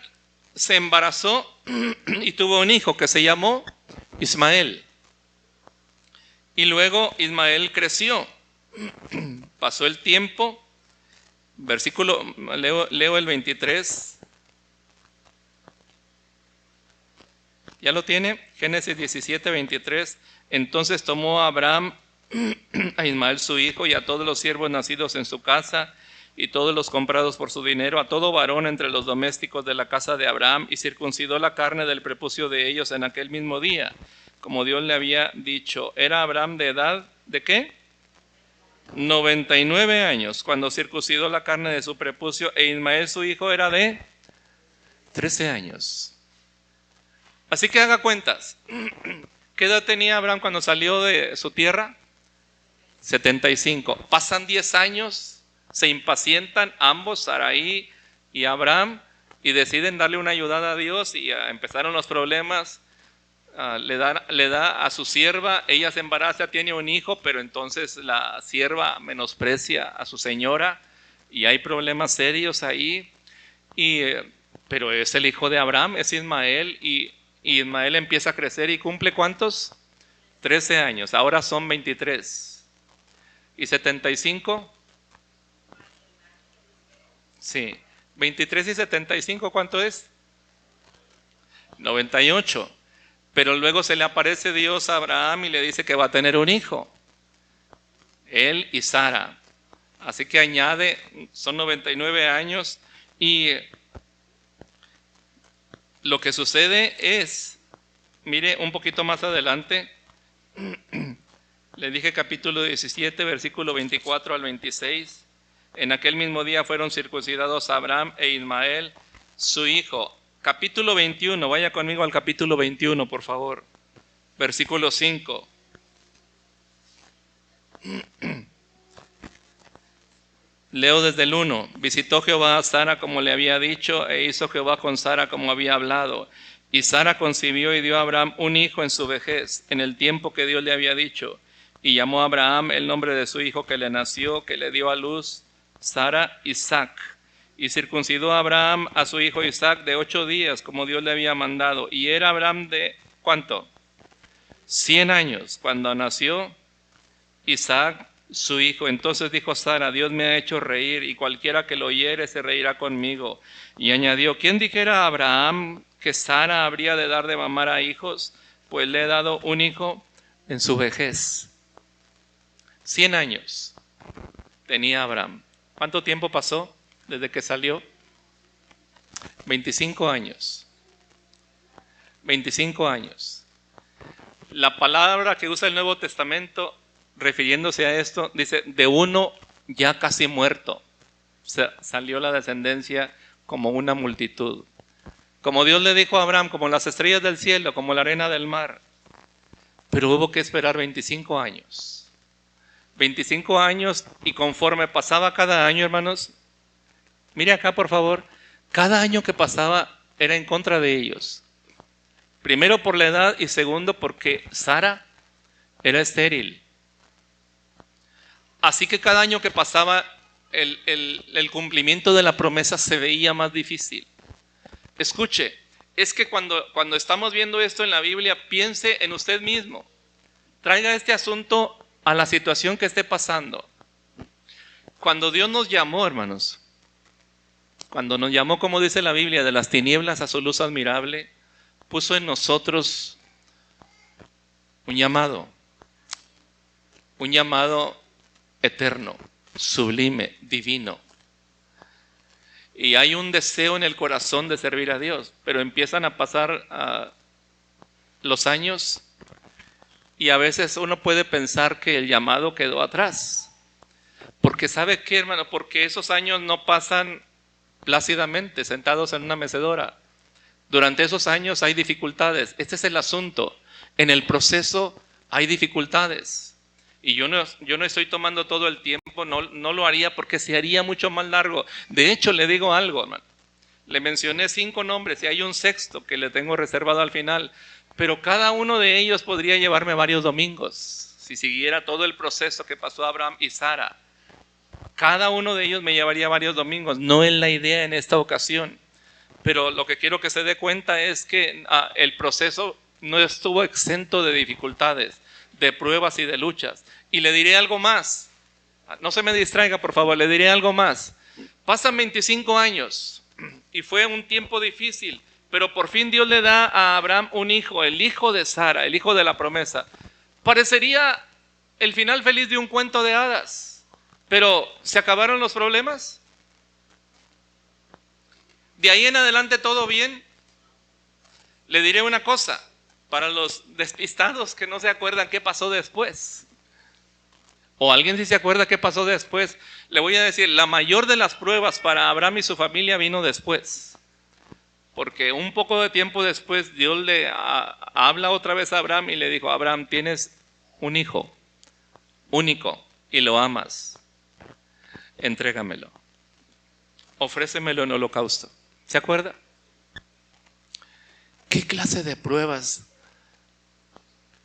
se embarazó y tuvo un hijo que se llamó Ismael. Y luego Ismael creció. Pasó el tiempo. Leo el 23. ¿Ya lo tiene? Génesis 17, 23. Entonces tomó a Abraham a Ismael su hijo y a todos los siervos nacidos en su casa y todos los comprados por su dinero, a todo varón entre los domésticos de la casa de Abraham, y circuncidó la carne del prepucio de ellos en aquel mismo día, como Dios le había dicho. Era Abraham de edad, ¿de qué? 99 años, cuando circuncidó la carne de su prepucio, e Ismael su hijo era de 13 años. Así que haga cuentas. ¿Qué edad tenía Abraham cuando salió de su tierra? 75. Pasan 10 años. Se impacientan ambos, Sarai y Abraham, y deciden darle una ayudada a Dios, y empezaron los problemas. Le da a su sierva, ella se embaraza, tiene un hijo, pero entonces la sierva menosprecia a su señora y hay problemas serios ahí. Pero es el hijo de Abraham, es Ismael, y Ismael empieza a crecer y cumple ¿cuántos? 13 años, ahora son 23. ¿Y 75? Sí, 23 y 75, ¿cuánto es? 98. Pero luego se le aparece Dios a Abraham y le dice que va a tener un hijo, él y Sara. Así que añade, son 99 años, y lo que sucede es, mire un poquito más adelante, le dije capítulo 17, versículo 24 al 26. En aquel mismo día fueron circuncidados Abraham e Ismael, su hijo. Capítulo 21, vaya conmigo al capítulo 21, por favor. Versículo 5. Leo desde el 1. Visitó Jehová a Sara como le había dicho, e hizo Jehová con Sara como había hablado. Y Sara concibió y dio a Abraham un hijo en su vejez, en el tiempo que Dios le había dicho. Y llamó a Abraham el nombre de su hijo que le nació, que le dio a luz Sara, Isaac. Y circuncidó a Abraham a su hijo Isaac de 8 días, como Dios le había mandado. Y era Abraham de, ¿cuánto? 100 años, cuando nació Isaac, su hijo. Entonces dijo Sara: Dios me ha hecho reír, y cualquiera que lo oyere se reirá conmigo. Y añadió: ¿quién dijera a Abraham que Sara habría de dar de mamar a hijos? Pues le he dado un hijo en su vejez. 100 años tenía Abraham. ¿Cuánto tiempo pasó desde que salió? 25 años. 25 años. La palabra que usa el Nuevo Testamento refiriéndose a esto, dice: de uno ya casi muerto. O sea, salió la descendencia como una multitud. Como Dios le dijo a Abraham, como las estrellas del cielo, como la arena del mar. Pero hubo que esperar 25 años. 25 años, y conforme pasaba cada año, hermanos, mire acá por favor, cada año que pasaba era en contra de ellos. Primero por la edad, y segundo porque Sara era estéril. Así que cada año que pasaba, el cumplimiento de la promesa se veía más difícil. Escuche, es que cuando estamos viendo esto en la Biblia, piense en usted mismo. Traiga este asunto a la situación que esté pasando. Cuando Dios nos llamó, hermanos, cuando nos llamó, como dice la Biblia, de las tinieblas a su luz admirable, puso en nosotros un llamado eterno, sublime, divino. Y hay un deseo en el corazón de servir a Dios, pero empiezan a pasar los años, y a veces uno puede pensar que el llamado quedó atrás. Porque ¿sabe qué, hermano? Porque esos años no pasan plácidamente sentados en una mecedora. Durante esos años hay dificultades. Este es el asunto. En el proceso hay dificultades. Y yo no estoy tomando todo el tiempo, no lo haría porque se haría mucho más largo. De hecho, le digo algo, hermano. Le mencioné 5 nombres y hay un sexto que le tengo reservado al final. Pero cada uno de ellos podría llevarme varios domingos. Si siguiera todo el proceso que pasó Abraham y Sara. Cada uno de ellos me llevaría varios domingos. No es la idea en esta ocasión. Pero lo que quiero que se dé cuenta es que el proceso no estuvo exento de dificultades, de pruebas y de luchas. Y le diré algo más. No se me distraiga, por favor, le diré algo más. Pasan 25 años y fue un tiempo difícil, pero por fin Dios le da a Abraham un hijo, el hijo de Sara, el hijo de la promesa. Parecería el final feliz de un cuento de hadas, pero ¿se acabaron los problemas? ¿De ahí en adelante todo bien? Le diré una cosa, para los despistados que no se acuerdan qué pasó después. O alguien si se acuerda qué pasó después, le voy a decir, la mayor de las pruebas para Abraham y su familia vino después. Porque un poco de tiempo después Dios le habla otra vez a Abraham y le dijo: Abraham, tienes un hijo único y lo amas. Entrégamelo. Ofrécemelo en holocausto. ¿Se acuerda? ¿Qué clase de pruebas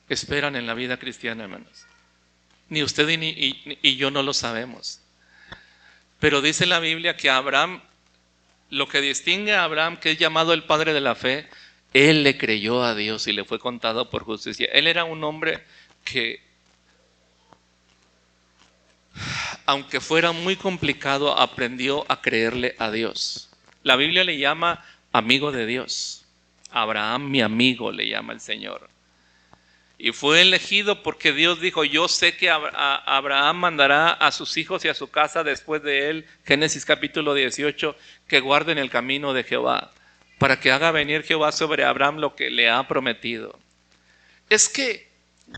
esperan en la vida cristiana, hermanos? Ni usted y yo no lo sabemos. Pero dice la Biblia que Abraham, lo que distingue a Abraham, que es llamado el padre de la fe, él le creyó a Dios y le fue contado por justicia. Él era un hombre que, aunque fuera muy complicado, aprendió a creerle a Dios. La Biblia le llama amigo de Dios. Abraham, mi amigo, le llama el Señor. Y fue elegido porque Dios dijo: yo sé que Abraham mandará a sus hijos y a su casa después de él, Génesis capítulo 18, que guarden el camino de Jehová, para que haga venir Jehová sobre Abraham lo que le ha prometido. Es que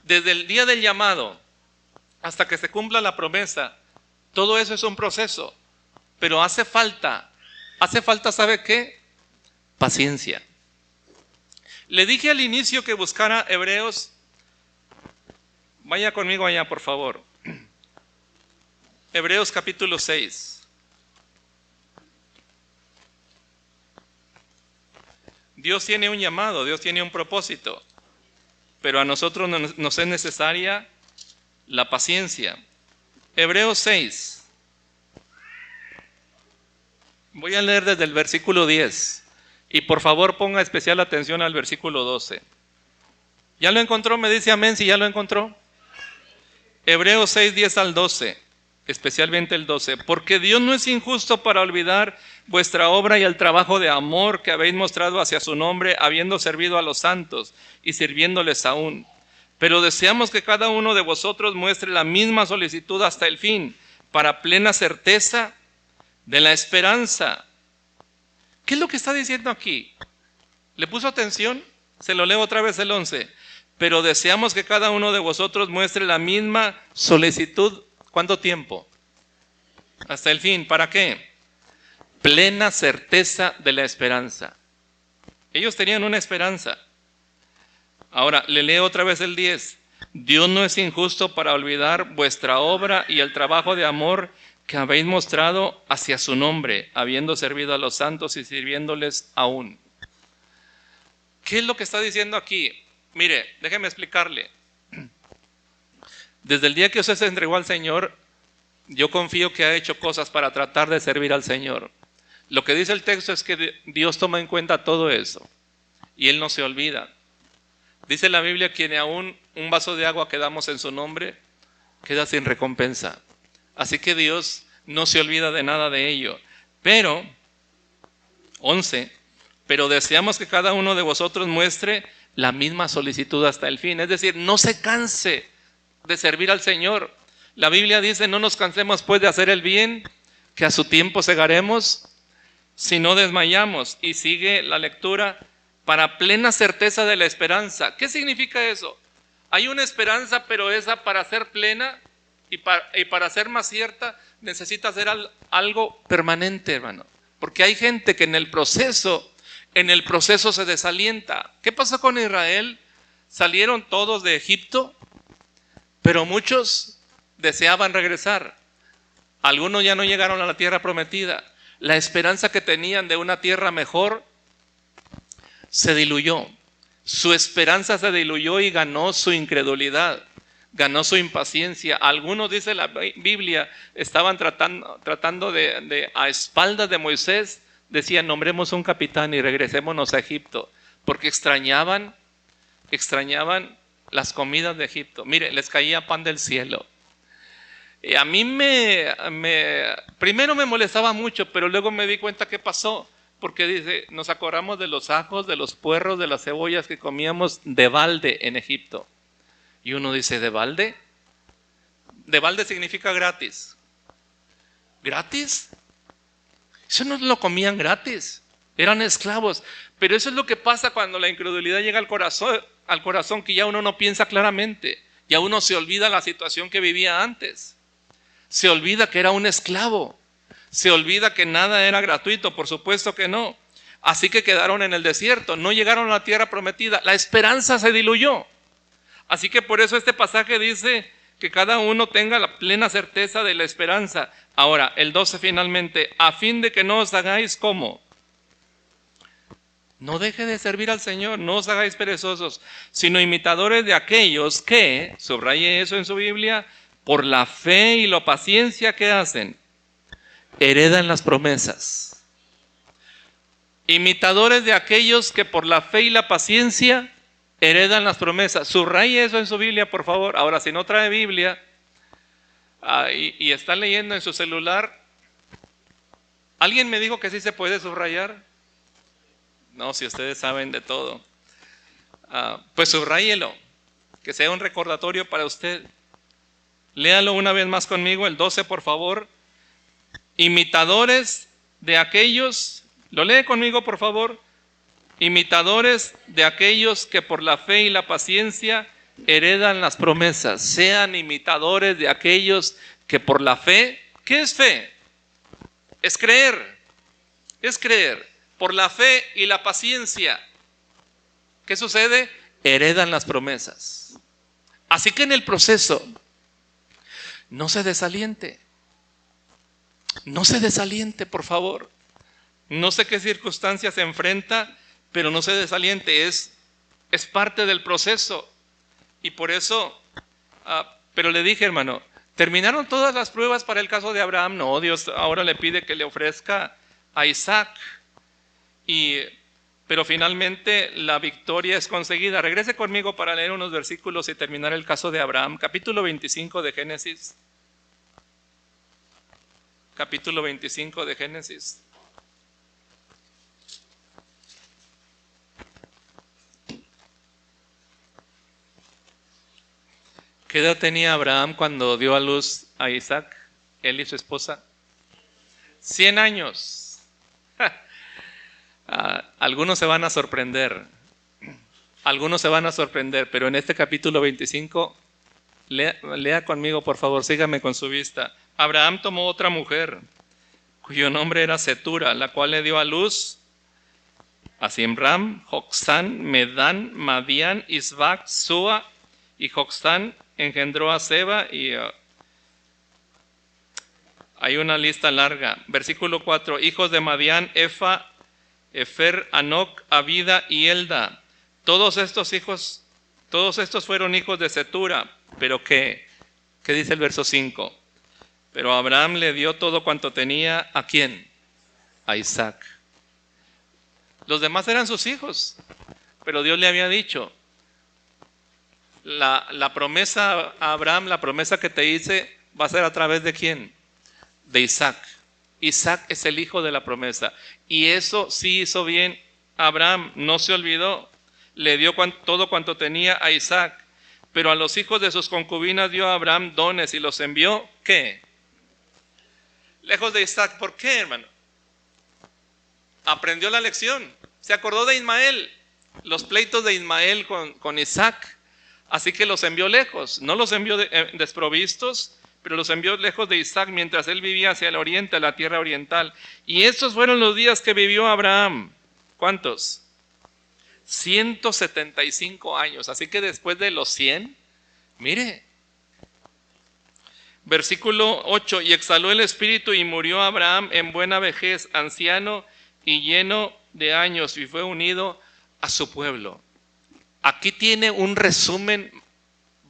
desde el día del llamado hasta que se cumpla la promesa, todo eso es un proceso, pero hace falta, ¿sabe qué? Paciencia. Le dije al inicio que buscara Hebreos. Vaya conmigo allá, por favor. Hebreos capítulo 6. Dios tiene un llamado, Dios tiene un propósito, pero a nosotros nos es necesaria la paciencia. Hebreos 6. Voy a leer desde el versículo 10 y por favor ponga especial atención al versículo 12. ¿Ya lo encontró? Me dice amén si ya lo encontró. Hebreos 6, 10 al 12, especialmente el 12. Porque Dios no es injusto para olvidar vuestra obra y el trabajo de amor que habéis mostrado hacia su nombre, habiendo servido a los santos y sirviéndoles aún. Pero deseamos que cada uno de vosotros muestre la misma solicitud hasta el fin, para plena certeza de la esperanza. ¿Qué es lo que está diciendo aquí? ¿Le puso atención? Se lo leo otra vez el 11. Pero deseamos que cada uno de vosotros muestre la misma solicitud. ¿Cuánto tiempo? Hasta el fin. ¿Para qué? Plena certeza de la esperanza. Ellos tenían una esperanza. Ahora, le leo otra vez el 10. Dios no es injusto para olvidar vuestra obra y el trabajo de amor que habéis mostrado hacia su nombre, habiendo servido a los santos y sirviéndoles aún. ¿Qué es lo que está diciendo aquí? Mire, déjeme explicarle. Desde el día que usted se entregó al Señor, yo confío que ha hecho cosas para tratar de servir al Señor. Lo que dice el texto es que Dios toma en cuenta todo eso y Él no se olvida. Dice la Biblia que ni aún un vaso de agua que damos en su nombre queda sin recompensa. Así que Dios no se olvida de nada de ello. Pero, 11, pero deseamos que cada uno de vosotros muestre la misma solicitud hasta el fin. Es decir, no se canse de servir al Señor. La Biblia dice, no nos cansemos pues de hacer el bien, que a su tiempo segaremos, si no desmayamos. Y sigue la lectura, para plena certeza de la esperanza. ¿Qué significa eso? Hay una esperanza, pero esa para ser plena y para ser más cierta, necesita ser algo permanente, hermano. Porque hay gente que en el proceso se desalienta. ¿Qué pasó con Israel? Salieron todos de Egipto, pero muchos deseaban regresar. Algunos ya no llegaron a la tierra prometida. La esperanza que tenían de una tierra mejor se diluyó. Su esperanza se diluyó y ganó su incredulidad, ganó su impaciencia. Algunos, dice la Biblia, estaban tratando de a espaldas de Moisés, decían, nombremos un capitán y regresémonos a Egipto, porque extrañaban las comidas de Egipto. Mire, les caía pan del cielo. Y a mí primero me molestaba mucho, pero luego me di cuenta qué pasó. Porque dice, nos acordamos de los ajos, de los puerros, de las cebollas que comíamos de balde en Egipto. Y uno dice, ¿de balde? De balde significa gratis. ¿Gratis? Eso no lo comían gratis. Eran esclavos. Pero eso es lo que pasa cuando la incredulidad llega al corazón, que ya uno no piensa claramente. Ya uno se olvida la situación que vivía antes. Se olvida que era un esclavo. Se olvida que nada era gratuito, por supuesto que no. Así que quedaron en el desierto, no llegaron a la tierra prometida. La esperanza se diluyó. Así que por eso este pasaje dice que cada uno tenga la plena certeza de la esperanza. Ahora, el 12 finalmente, a fin de que no os hagáis como. No deje de servir al Señor, no os hagáis perezosos, sino imitadores de aquellos que, subraye eso en su Biblia, por la fe y la paciencia que hacen, heredan las promesas. Imitadores de aquellos que por la fe y la paciencia heredan las promesas. Subraye eso en su Biblia, por favor. Ahora, si no trae Biblia y está leyendo en su celular, ¿alguien me dijo que sí se puede subrayar? No, si ustedes saben de todo. Pues subráyelo, que sea un recordatorio para usted. Léalo una vez más conmigo, el 12, por favor. Imitadores de aquellos, lo lee conmigo por favor, imitadores de aquellos que por la fe y la paciencia heredan las promesas. Sean imitadores de aquellos que por la fe, ¿qué es fe? Es creer, por la fe y la paciencia. ¿Qué sucede? Heredan las promesas. Así que en el proceso, no se desaliente. No se desaliente, por favor. No sé qué circunstancias se enfrenta, pero no se desaliente. Es parte del proceso. Y por eso, pero le dije, hermano, terminaron todas las pruebas para el caso de Abraham. No, Dios ahora le pide que le ofrezca a Isaac. Y pero finalmente la victoria es conseguida. Regrese conmigo para leer unos versículos y terminar el caso de Abraham. Capítulo 25 de Génesis. Capítulo 25 de Génesis. ¿Qué edad tenía Abraham cuando dio a luz a Isaac, él y su esposa? 100 años. Algunos se van a sorprender. Algunos se van a sorprender, pero en este capítulo 25, lea conmigo, por favor, sígame con su vista. Abraham tomó otra mujer, cuyo nombre era Cetura, la cual le dio a luz a Zimram, Joksán, Medán, Madián, Isbac, Sua, y Joksán engendró a Seba y hay una lista larga. Versículo 4, hijos de Madián, Efa, Efer, Anoc, Abida y Elda. Todos estos fueron hijos de Cetura, pero ¿qué dice el verso 5? Pero Abraham le dio todo cuanto tenía, ¿a quién? A Isaac. Los demás eran sus hijos, pero Dios le había dicho, la promesa a Abraham, la promesa que te hice, va a ser a través de ¿quién? De Isaac. Isaac es el hijo de la promesa. Y eso sí hizo bien Abraham, no se olvidó. Le dio todo cuanto tenía a Isaac. Pero a los hijos de sus concubinas dio a Abraham dones y los envió, ¿qué? Lejos de Isaac. ¿Por qué, hermano? Aprendió la lección. Se acordó de Ismael, los pleitos de Ismael con Isaac. Así que los envió lejos. No los envió desprovistos, pero los envió lejos de Isaac mientras él vivía hacia el oriente, a la tierra oriental. Y estos fueron los días que vivió Abraham. ¿Cuántos? 175 años. Así que después de los 100, mire. Versículo 8, y exhaló el espíritu y murió Abraham en buena vejez, anciano y lleno de años, y fue unido a su pueblo. Aquí tiene un resumen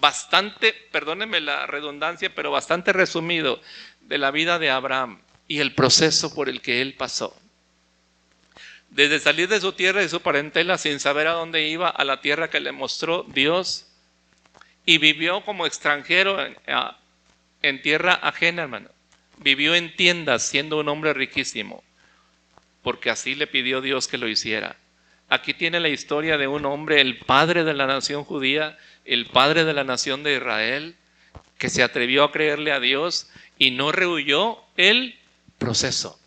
bastante, perdónenme la redundancia, pero bastante resumido de la vida de Abraham y el proceso por el que él pasó. Desde salir de su tierra y su parentela sin saber a dónde iba, a la tierra que le mostró Dios, y vivió como extranjero en tierra ajena, hermano. Vivió en tiendas siendo un hombre riquísimo, porque así le pidió Dios que lo hiciera. Aquí tiene la historia de un hombre, el padre de la nación judía, el padre de la nación de Israel, que se atrevió a creerle a Dios y no rehuyó el proceso.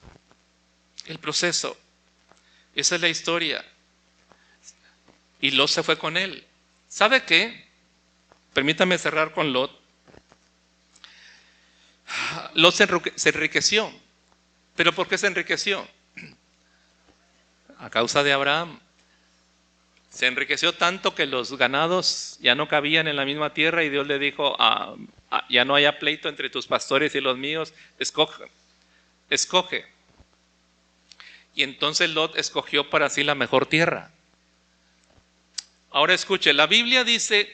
El proceso. Esa es la historia. Y Lot se fue con él. ¿Sabe qué? Permítame cerrar con Lot. Lot se enriqueció. ¿Pero por qué se enriqueció? A causa de Abraham. Se enriqueció tanto que los ganados ya no cabían en la misma tierra y Dios le dijo, ya no haya pleito entre tus pastores y los míos, escoge. Y entonces Lot escogió para sí la mejor tierra. Ahora escuche, la Biblia dice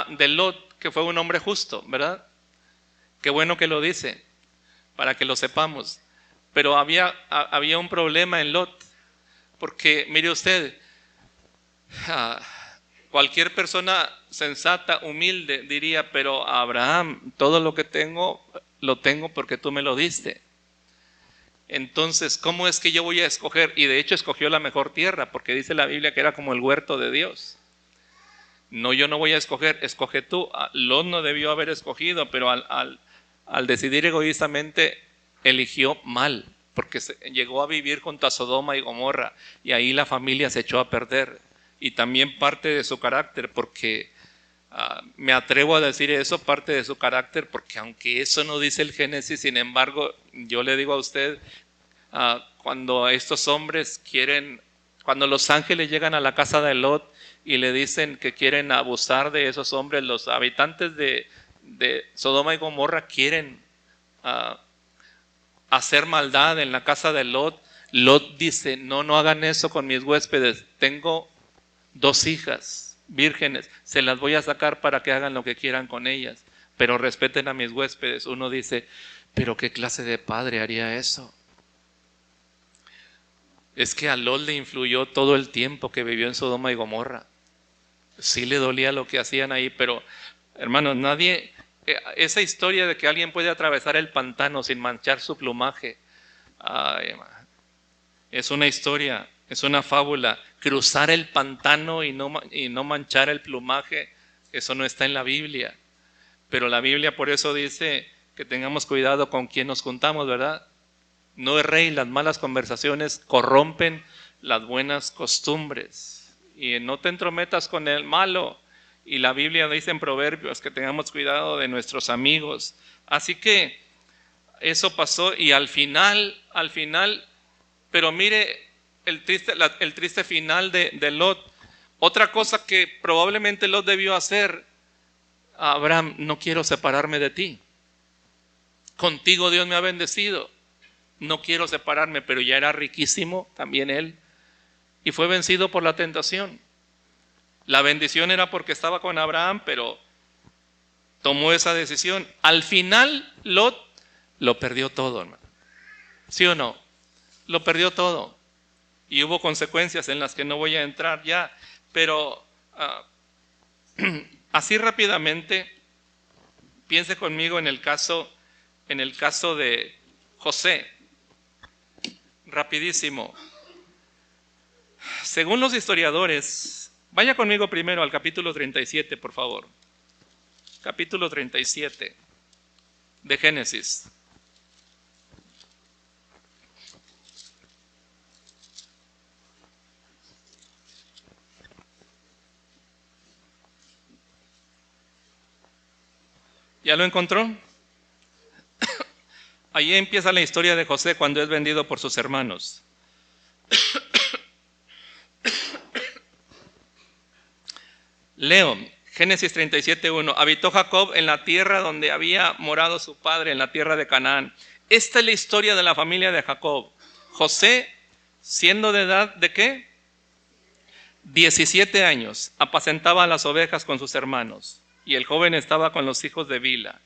de Lot que fue un hombre justo, ¿verdad? Qué bueno que lo dice, para que lo sepamos. Pero había un problema en Lot, porque mire usted, cualquier persona sensata, humilde diría, pero Abraham, todo lo que tengo, lo tengo porque tú me lo diste. Entonces, ¿cómo es que yo voy a escoger? Y de hecho escogió la mejor tierra, porque dice la Biblia que era como el huerto de Dios. No, yo no voy a escoger, escoge tú. Lot no debió haber escogido, pero al decidir egoístamente, eligió mal, porque llegó a vivir junto a Sodoma y Gomorra, y ahí la familia se echó a perder. Y también parte de su carácter, porque me atrevo a decir eso, parte de su carácter, porque aunque eso no dice el Génesis, sin embargo, yo le digo a usted, cuando estos hombres cuando los ángeles llegan a la casa de Lot y le dicen que quieren abusar de esos hombres, los habitantes de Sodoma y Gomorra quieren hacer maldad en la casa de Lot. Lot dice, no hagan eso con mis huéspedes, tengo 2 hijas vírgenes, se las voy a sacar para que hagan lo que quieran con ellas, pero respeten a mis huéspedes. Uno dice, pero ¿qué clase de padre haría eso? Es que a Lot le influyó todo el tiempo que vivió en Sodoma y Gomorra. Sí le dolía lo que hacían ahí, pero hermanos, nadie, esa historia de que alguien puede atravesar el pantano sin manchar su plumaje, ay, es una historia, es una fábula. Cruzar el pantano y no manchar el plumaje, eso no está en la Biblia. Pero la Biblia por eso dice que tengamos cuidado con quién nos juntamos, ¿verdad? No erréis, las malas conversaciones corrompen las buenas costumbres. Y no te entrometas con el malo. Y la Biblia dice en Proverbios que tengamos cuidado de nuestros amigos. Así que eso pasó y al final, pero mire el triste final de Lot. Otra cosa que probablemente Lot debió hacer: Abraham, no quiero separarme de ti. Contigo Dios me ha bendecido. No quiero separarme, pero ya era riquísimo también él. Y fue vencido por la tentación. La bendición era porque estaba con Abraham, pero tomó esa decisión. Al final, Lot lo perdió todo, hermano. ¿Sí o no? Lo perdió todo. Y hubo consecuencias en las que no voy a entrar ya. Pero así rápidamente, piense conmigo en el caso de José. Rapidísimo. Según los historiadores, vaya conmigo primero al capítulo 37, por favor. Capítulo 37 de Génesis. ¿Ya lo encontró? Ahí empieza la historia de José cuando es vendido por sus hermanos. Leo, Génesis 37:1. Habitó Jacob en la tierra donde había morado su padre, en la tierra de Canaán. Esta es la historia de la familia de Jacob. José, siendo de edad, ¿de qué? 17 años, apacentaba las ovejas con sus hermanos. Y el joven estaba con los hijos de Bila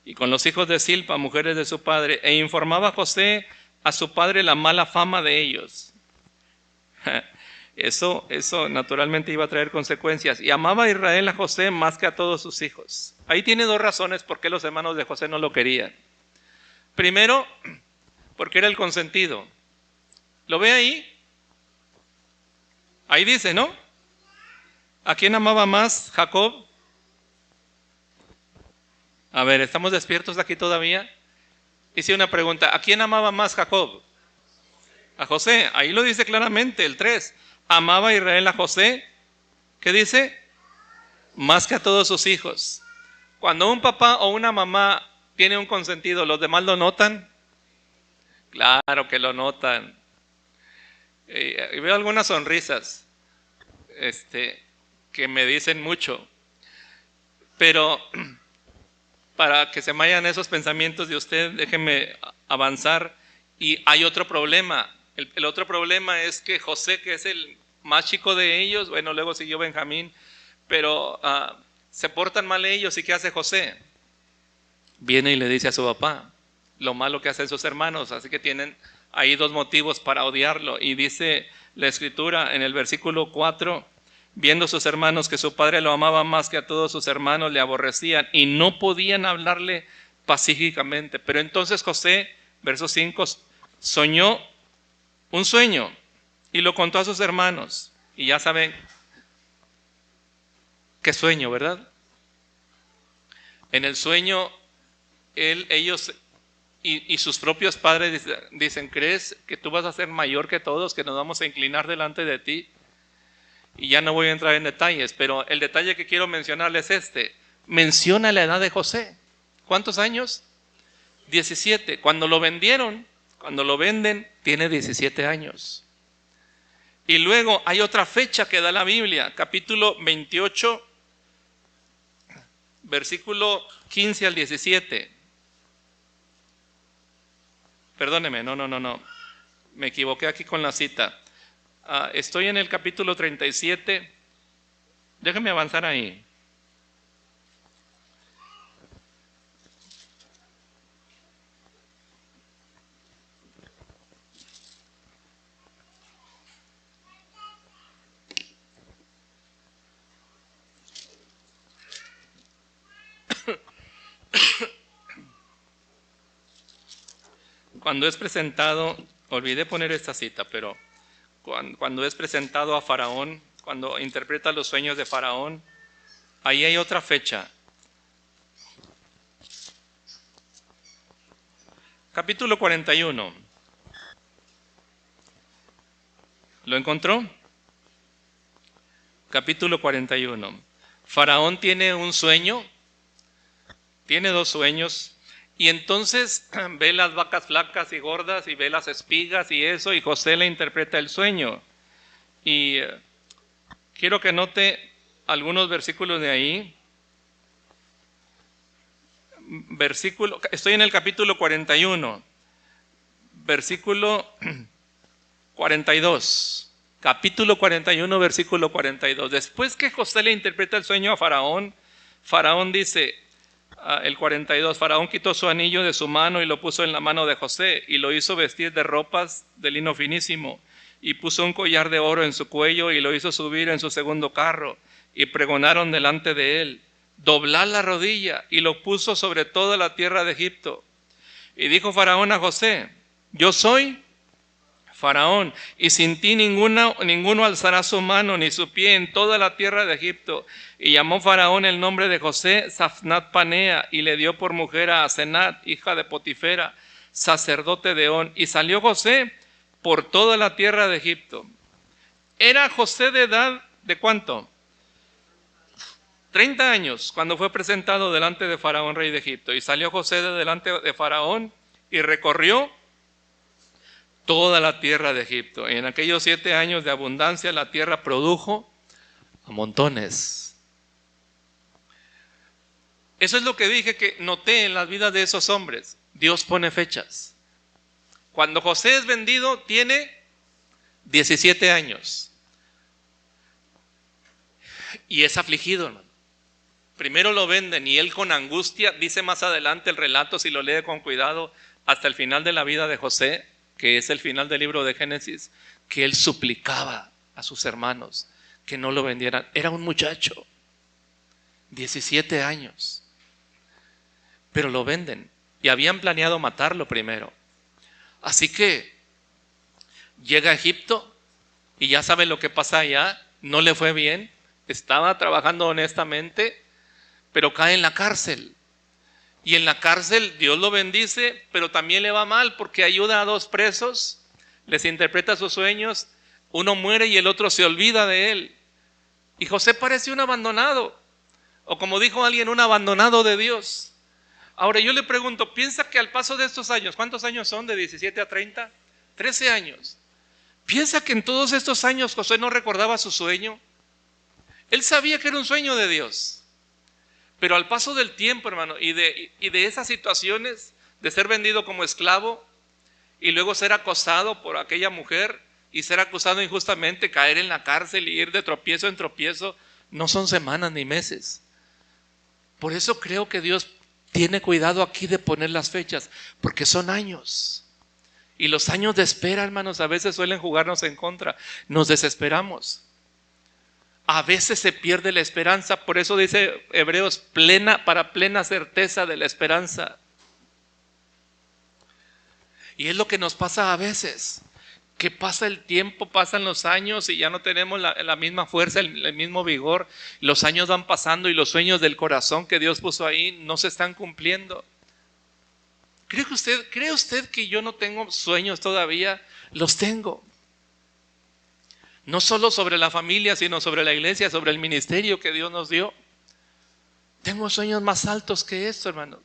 y con los hijos de Silpa, mujeres de su padre, e informaba a José a su padre la mala fama de ellos. Eso naturalmente iba a traer consecuencias. Y amaba a Israel a José más que a todos sus hijos. Ahí tiene dos razones por qué los hermanos de José no lo querían. Primero, porque era el consentido. ¿Lo ve ahí? Ahí dice, ¿no? ¿A quién amaba más Jacob? A ver, ¿estamos despiertos aquí todavía? Hice una pregunta. ¿A quién amaba más Jacob? A José. Ahí lo dice claramente, el 3. Amaba a Israel a José. ¿Qué dice? Más que a todos sus hijos. Cuando un papá o una mamá tiene un consentido, ¿los demás lo notan? Claro que lo notan. Y veo algunas sonrisas que me dicen mucho. Pero para que se vayan esos pensamientos de usted, déjenme avanzar. Y hay otro problema. El otro problema es que José, que es el más chico de ellos, bueno, luego siguió Benjamín, pero se portan mal ellos. ¿Y qué hace José? Viene y le dice a su papá lo malo que hacen sus hermanos. Así que tienen ahí dos motivos para odiarlo. Y dice la escritura en el versículo 4, viendo sus hermanos que su padre lo amaba más que a todos sus hermanos, le aborrecían y no podían hablarle pacíficamente. Pero entonces José, verso 5, soñó un sueño y lo contó a sus hermanos. Y ya saben qué sueño, ¿verdad? En el sueño, ellos y sus propios padres dicen, ¿crees que tú vas a ser mayor que todos, que nos vamos a inclinar delante de ti? Y ya no voy a entrar en detalles, pero el detalle que quiero mencionarles es menciona la edad de José. ¿Cuántos años? 17. Cuando lo venden, tiene 17 años. Y luego hay otra fecha que da la Biblia, capítulo 28, versículo 15 al 17. Perdóneme, no. Me equivoqué aquí con la cita. Estoy en el capítulo 37. Déjeme avanzar ahí. cuando es presentado, olvidé poner esta cita, pero cuando es presentado a Faraón, cuando interpreta los sueños de Faraón, ahí hay otra fecha. Capítulo 41. ¿Lo encontró? Capítulo 41. Faraón tiene un sueño, tiene dos sueños, y entonces ve las vacas flacas y gordas y ve las espigas y eso, y José le interpreta el sueño. Y quiero que note algunos versículos de ahí. Estoy en el capítulo 41, versículo 42. Capítulo 41, versículo 42. Después que José le interpreta el sueño a Faraón, Faraón dice, el 42, Faraón quitó su anillo de su mano y lo puso en la mano de José y lo hizo vestir de ropas de lino finísimo y puso un collar de oro en su cuello y lo hizo subir en su segundo carro y pregonaron delante de él, doblad la rodilla, y lo puso sobre toda la tierra de Egipto. Y dijo Faraón a José, yo soy Faraón, y sin ti ninguno alzará su mano ni su pie en toda la tierra de Egipto. Y llamó Faraón el nombre de José Safnat Panea, y le dio por mujer a Asenat, hija de Potifera, sacerdote de On. Y salió José por toda la tierra de Egipto. Era José de edad, ¿de cuánto? 30 años, cuando fue presentado delante de Faraón, rey de Egipto. Y salió José de delante de Faraón y recorrió toda la tierra de Egipto. Y en aquellos 7 años de abundancia la tierra produjo a montones. Eso es lo que dije que noté en las vidas de esos hombres. Dios pone fechas. Cuando José es vendido tiene 17 años. Y es afligido, hermano. Primero lo venden y él con angustia, dice más adelante el relato, si lo lee con cuidado, hasta el final de la vida de José, que es el final del libro de Génesis, que él suplicaba a sus hermanos que no lo vendieran. Era un muchacho, 17 años, pero lo venden y habían planeado matarlo primero. Así que llega a Egipto y ya sabe lo que pasa allá, no le fue bien, estaba trabajando honestamente, pero cae en la cárcel. Y en la cárcel Dios lo bendice, pero también le va mal porque ayuda a 2 presos, les interpreta sus sueños, uno muere y el otro se olvida de él. Y José parece un abandonado, o como dijo alguien, un abandonado de Dios. Ahora yo le pregunto, ¿piensa que al paso de estos años, cuántos años son de 17 a 30? 13 años. ¿Piensa que en todos estos años José no recordaba su sueño? Él sabía que era un sueño de Dios. Pero al paso del tiempo, hermano, y de esas situaciones de ser vendido como esclavo y luego ser acosado por aquella mujer y ser acusado injustamente, caer en la cárcel y ir de tropiezo en tropiezo, no son semanas ni meses. Por eso creo que Dios tiene cuidado aquí de poner las fechas, porque son años. Y los años de espera, hermanos, a veces suelen jugarnos en contra. Nos desesperamos. A veces se pierde la esperanza, por eso dice Hebreos, para plena certeza de la esperanza. Y es lo que nos pasa a veces, que pasa el tiempo, pasan los años y ya no tenemos la misma fuerza, el mismo vigor. Los años van pasando y los sueños del corazón que Dios puso ahí no se están cumpliendo. ¿Cree usted que yo no tengo sueños todavía? Los tengo. No solo sobre la familia, sino sobre la iglesia, sobre el ministerio que Dios nos dio. Tengo sueños más altos que esto, hermano.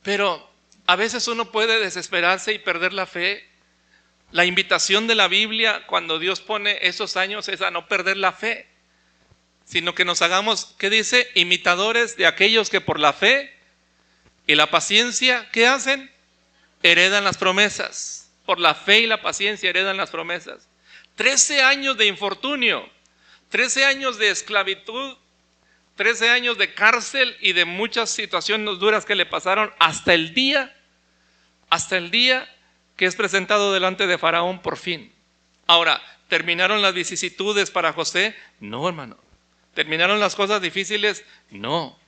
Pero a veces uno puede desesperarse y perder la fe. La invitación de la Biblia, cuando Dios pone esos años, es a no perder la fe, sino que nos hagamos, ¿qué dice? Imitadores de aquellos que por la fe y la paciencia, ¿qué hacen? Heredan las promesas. Por la fe y la paciencia heredan las promesas. 13 años de infortunio, 13 años de esclavitud, 13 años de cárcel y de muchas situaciones duras que le pasaron hasta el día que es presentado delante de Faraón por fin. Ahora, ¿terminaron las vicisitudes para José? No, hermano. ¿Terminaron las cosas difíciles? No.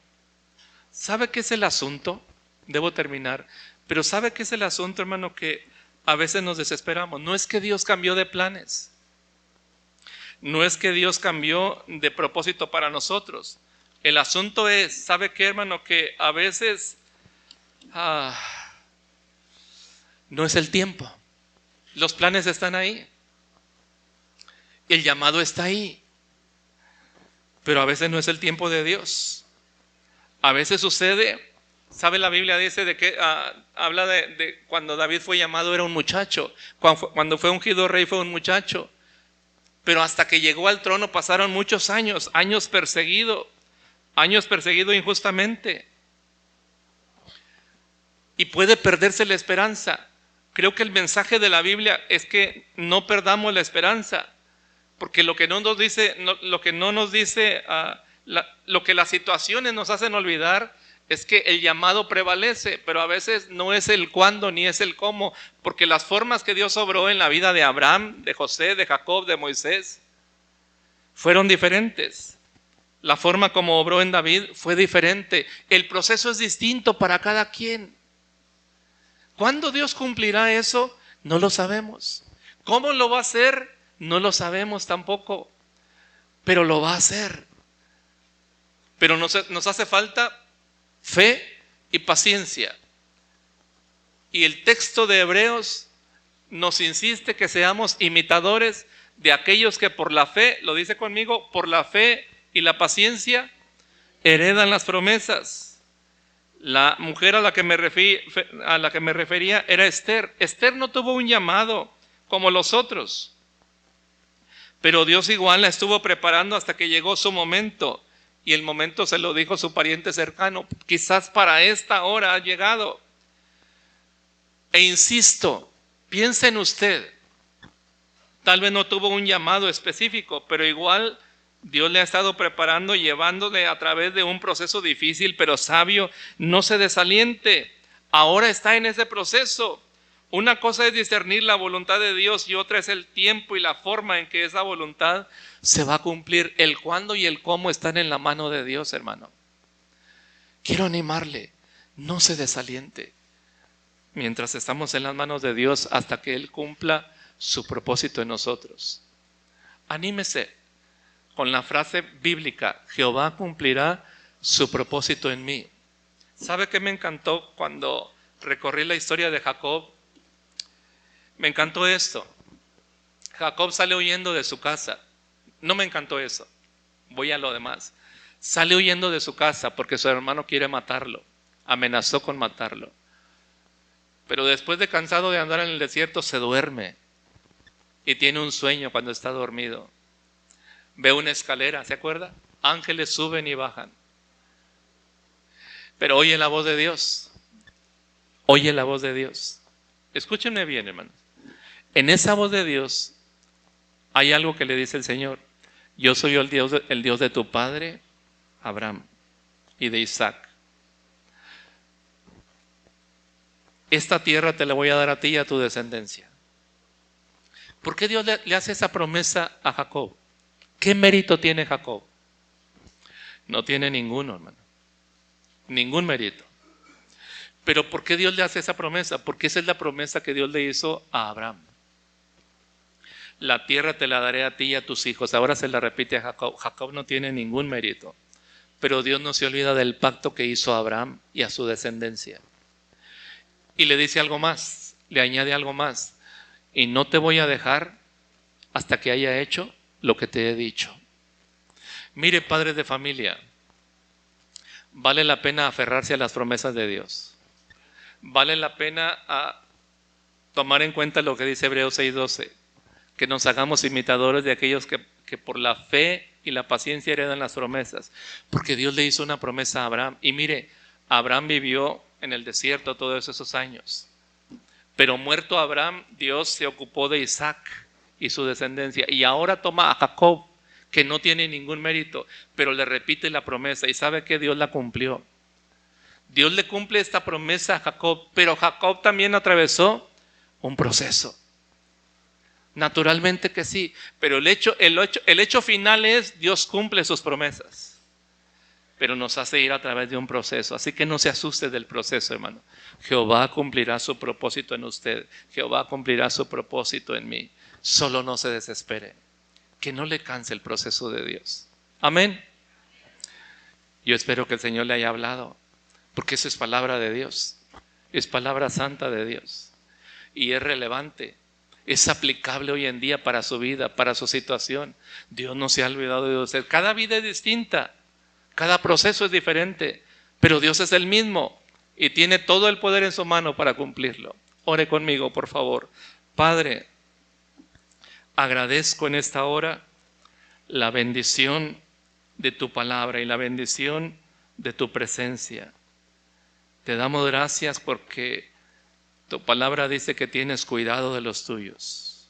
¿Sabe qué es el asunto? Debo terminar. Pero ¿sabe qué es el asunto, hermano? Que a veces nos desesperamos. No es que Dios cambió de planes. No es que Dios cambió de propósito para nosotros. El asunto es, ¿sabe qué, hermano? Que a veces no es el tiempo. Los planes están ahí. El llamado está ahí. Pero a veces no es el tiempo de Dios. A veces sucede, ¿sabe? La Biblia dice de que habla de cuando David fue llamado era un muchacho. Cuando fue ungido rey fue un muchacho. Pero hasta que llegó al trono pasaron muchos años, años perseguido injustamente. Y puede perderse la esperanza. Creo que el mensaje de la Biblia es que no perdamos la esperanza, porque lo que no nos dice, lo que las situaciones nos hacen olvidar es que el llamado prevalece, pero a veces no es el cuándo ni es el cómo, porque las formas que Dios obró en la vida de Abraham, de José, de Jacob, de Moisés, fueron diferentes. La forma como obró en David fue diferente. El proceso es distinto para cada quien. ¿Cuándo Dios cumplirá eso? No lo sabemos. ¿Cómo lo va a hacer? No lo sabemos tampoco. Pero lo va a hacer. Pero nos hace falta fe y paciencia. Y el texto de Hebreos nos insiste que seamos imitadores de aquellos que por la fe, lo dice conmigo, por la fe y la paciencia heredan las promesas. La mujer a la que me refería era Esther. Esther no tuvo un llamado como los otros, pero Dios igual la estuvo preparando hasta que llegó su momento. Y el momento se lo dijo su pariente cercano: quizás para esta hora ha llegado. E insisto, piense en usted. Tal vez no tuvo un llamado específico, pero igual Dios le ha estado preparando, llevándole a través de un proceso difícil, pero sabio. No se desaliente. Ahora está en ese proceso. Una cosa es discernir la voluntad de Dios y otra es el tiempo y la forma en que esa voluntad se va a cumplir. El cuándo y el cómo están en la mano de Dios, hermano. Quiero animarle, no se desaliente mientras estamos en las manos de Dios hasta que Él cumpla su propósito en nosotros. Anímese con la frase bíblica: Jehová cumplirá su propósito en mí. ¿Sabe qué me encantó cuando recorrí la historia de Jacob? Me encantó esto. Jacob sale huyendo de su casa. No me encantó eso. Voy a lo demás. Sale huyendo de su casa porque su hermano quiere matarlo. Amenazó con matarlo. Pero después de cansado de andar en el desierto, se duerme. Y tiene un sueño cuando está dormido. Ve una escalera, ¿se acuerda? Ángeles suben y bajan. Pero oye la voz de Dios. Oye la voz de Dios. Escúchenme bien, hermanos. En esa voz de Dios hay algo que le dice el Señor: yo soy el Dios de tu padre Abraham y de Isaac. Esta tierra te la voy a dar a ti y a tu descendencia. ¿Por qué Dios le hace esa promesa a Jacob? ¿Qué mérito tiene Jacob? No tiene ninguno, hermano. Ningún mérito. Pero ¿por qué Dios le hace esa promesa? Porque esa es la promesa que Dios le hizo a Abraham. La tierra te la daré a ti y a tus hijos. Ahora se la repite a Jacob. Jacob no tiene ningún mérito. Pero Dios no se olvida del pacto que hizo a Abraham y a su descendencia. Y le dice algo más, le añade algo más: y no te voy a dejar hasta que haya hecho lo que te he dicho. Mire, padres de familia, vale la pena aferrarse a las promesas de Dios. Vale la pena tomar en cuenta lo que dice Hebreos 6:12, que nos hagamos imitadores de aquellos que por la fe y la paciencia heredan las promesas. Porque Dios le hizo una promesa a Abraham. Y mire, Abraham vivió en el desierto todos esos años. Pero muerto Abraham, Dios se ocupó de Isaac y su descendencia. Y ahora toma a Jacob, que no tiene ningún mérito, pero le repite la promesa. ¿Y sabe que Dios la cumplió? Dios le cumple esta promesa a Jacob, pero Jacob también atravesó un proceso. Naturalmente que sí, pero el hecho final es: Dios cumple sus promesas. pero nos hace ir a través de un proceso. Así que no se asuste del proceso, hermano. Jehová cumplirá su propósito en usted. Jehová cumplirá su propósito en mí. Solo no se desespere. Que no le canse el proceso de Dios. Amén. Yo espero que el Señor le haya hablado, porque eso es palabra de Dios. Es palabra santa de Dios. Y es relevante. Es aplicable hoy en día para su vida, para su situación. Dios no se ha olvidado de usted. Cada vida es distinta. Cada proceso es diferente, pero Dios es el mismo y tiene todo el poder en su mano para cumplirlo. Ore conmigo, por favor. Padre, agradezco en esta hora la bendición de tu palabra y la bendición de tu presencia. Te damos gracias porque tu palabra dice que tienes cuidado de los tuyos.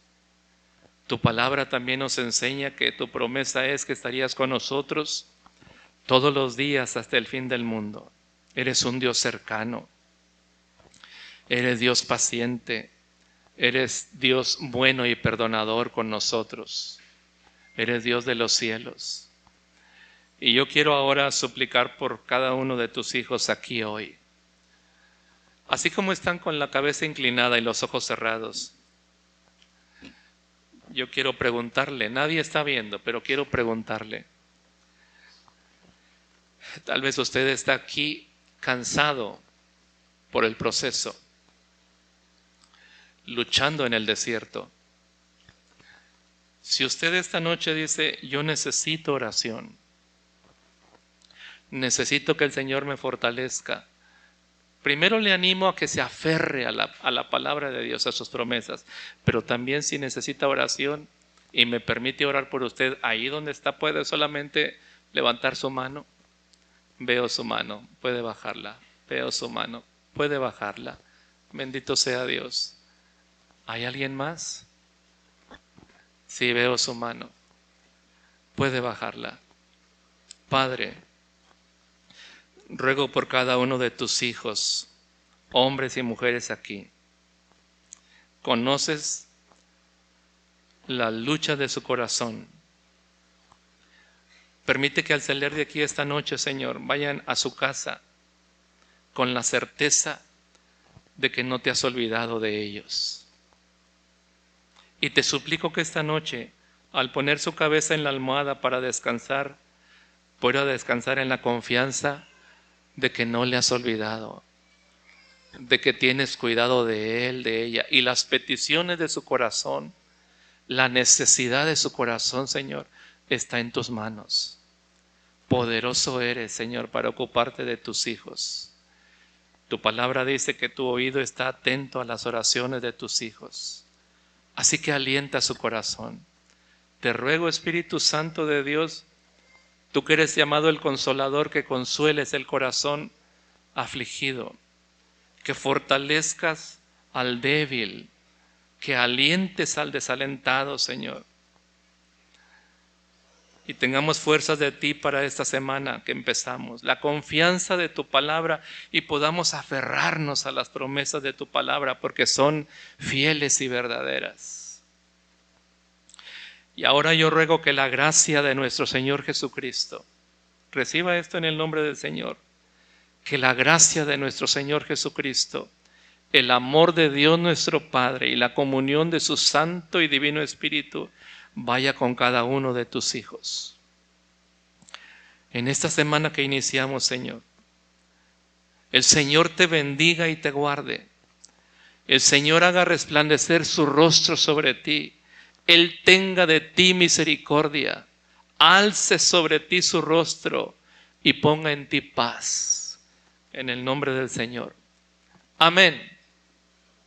Tu palabra también nos enseña que tu promesa es que estarías con nosotros todos los días hasta el fin del mundo. Eres un Dios cercano. Eres Dios paciente. Eres Dios bueno y perdonador con nosotros. Eres Dios de los cielos. Y yo quiero ahora suplicar por cada uno de tus hijos aquí hoy. Así como están con la cabeza inclinada y los ojos cerrados, yo quiero preguntarle, nadie está viendo, pero quiero preguntarle. Tal vez usted está aquí cansado por el proceso, luchando en el desierto. Si usted esta noche dice, yo necesito oración, necesito que el Señor me fortalezca, primero le animo a que se aferre a la palabra de Dios, a sus promesas, pero también si necesita oración y me permite orar por usted, ahí donde está puede solamente levantar su mano. Veo su mano, puede bajarla. Veo su mano, puede bajarla. Bendito sea Dios. ¿Hay alguien más? Sí, veo su mano. Puede bajarla. Padre, ruego por cada uno de tus hijos, hombres y mujeres aquí. Conoces la lucha de su corazón. Permite que al salir de aquí esta noche, Señor, vayan a su casa con la certeza de que no te has olvidado de ellos. Y te suplico que esta noche, al poner su cabeza en la almohada para descansar, pueda descansar en la confianza de que no le has olvidado, de que tienes cuidado de él, de ella, y las peticiones de su corazón, la necesidad de su corazón, Señor, está en tus manos. Poderoso eres, Señor, para ocuparte de tus hijos. Tu palabra dice que tu oído está atento a las oraciones de tus hijos. Así que alienta su corazón. Te ruego, Espíritu Santo de Dios, tú que eres llamado el Consolador, que consueles el corazón afligido, que fortalezcas al débil, que alientes al desalentado, Señor. Y tengamos fuerzas de ti para esta semana que empezamos, la confianza de tu palabra y podamos aferrarnos a las promesas de tu palabra porque son fieles y verdaderas. Y ahora yo ruego que la gracia de nuestro Señor Jesucristo, reciba esto en el nombre del Señor, que la gracia de nuestro Señor Jesucristo, el amor de Dios nuestro Padre y la comunión de su Santo y Divino Espíritu vaya con cada uno de tus hijos. En esta semana que iniciamos, Señor, el Señor te bendiga y te guarde. El Señor haga resplandecer su rostro sobre ti. Él tenga de ti misericordia. Alce sobre ti su rostro y ponga en ti paz. En el nombre del Señor. Amén.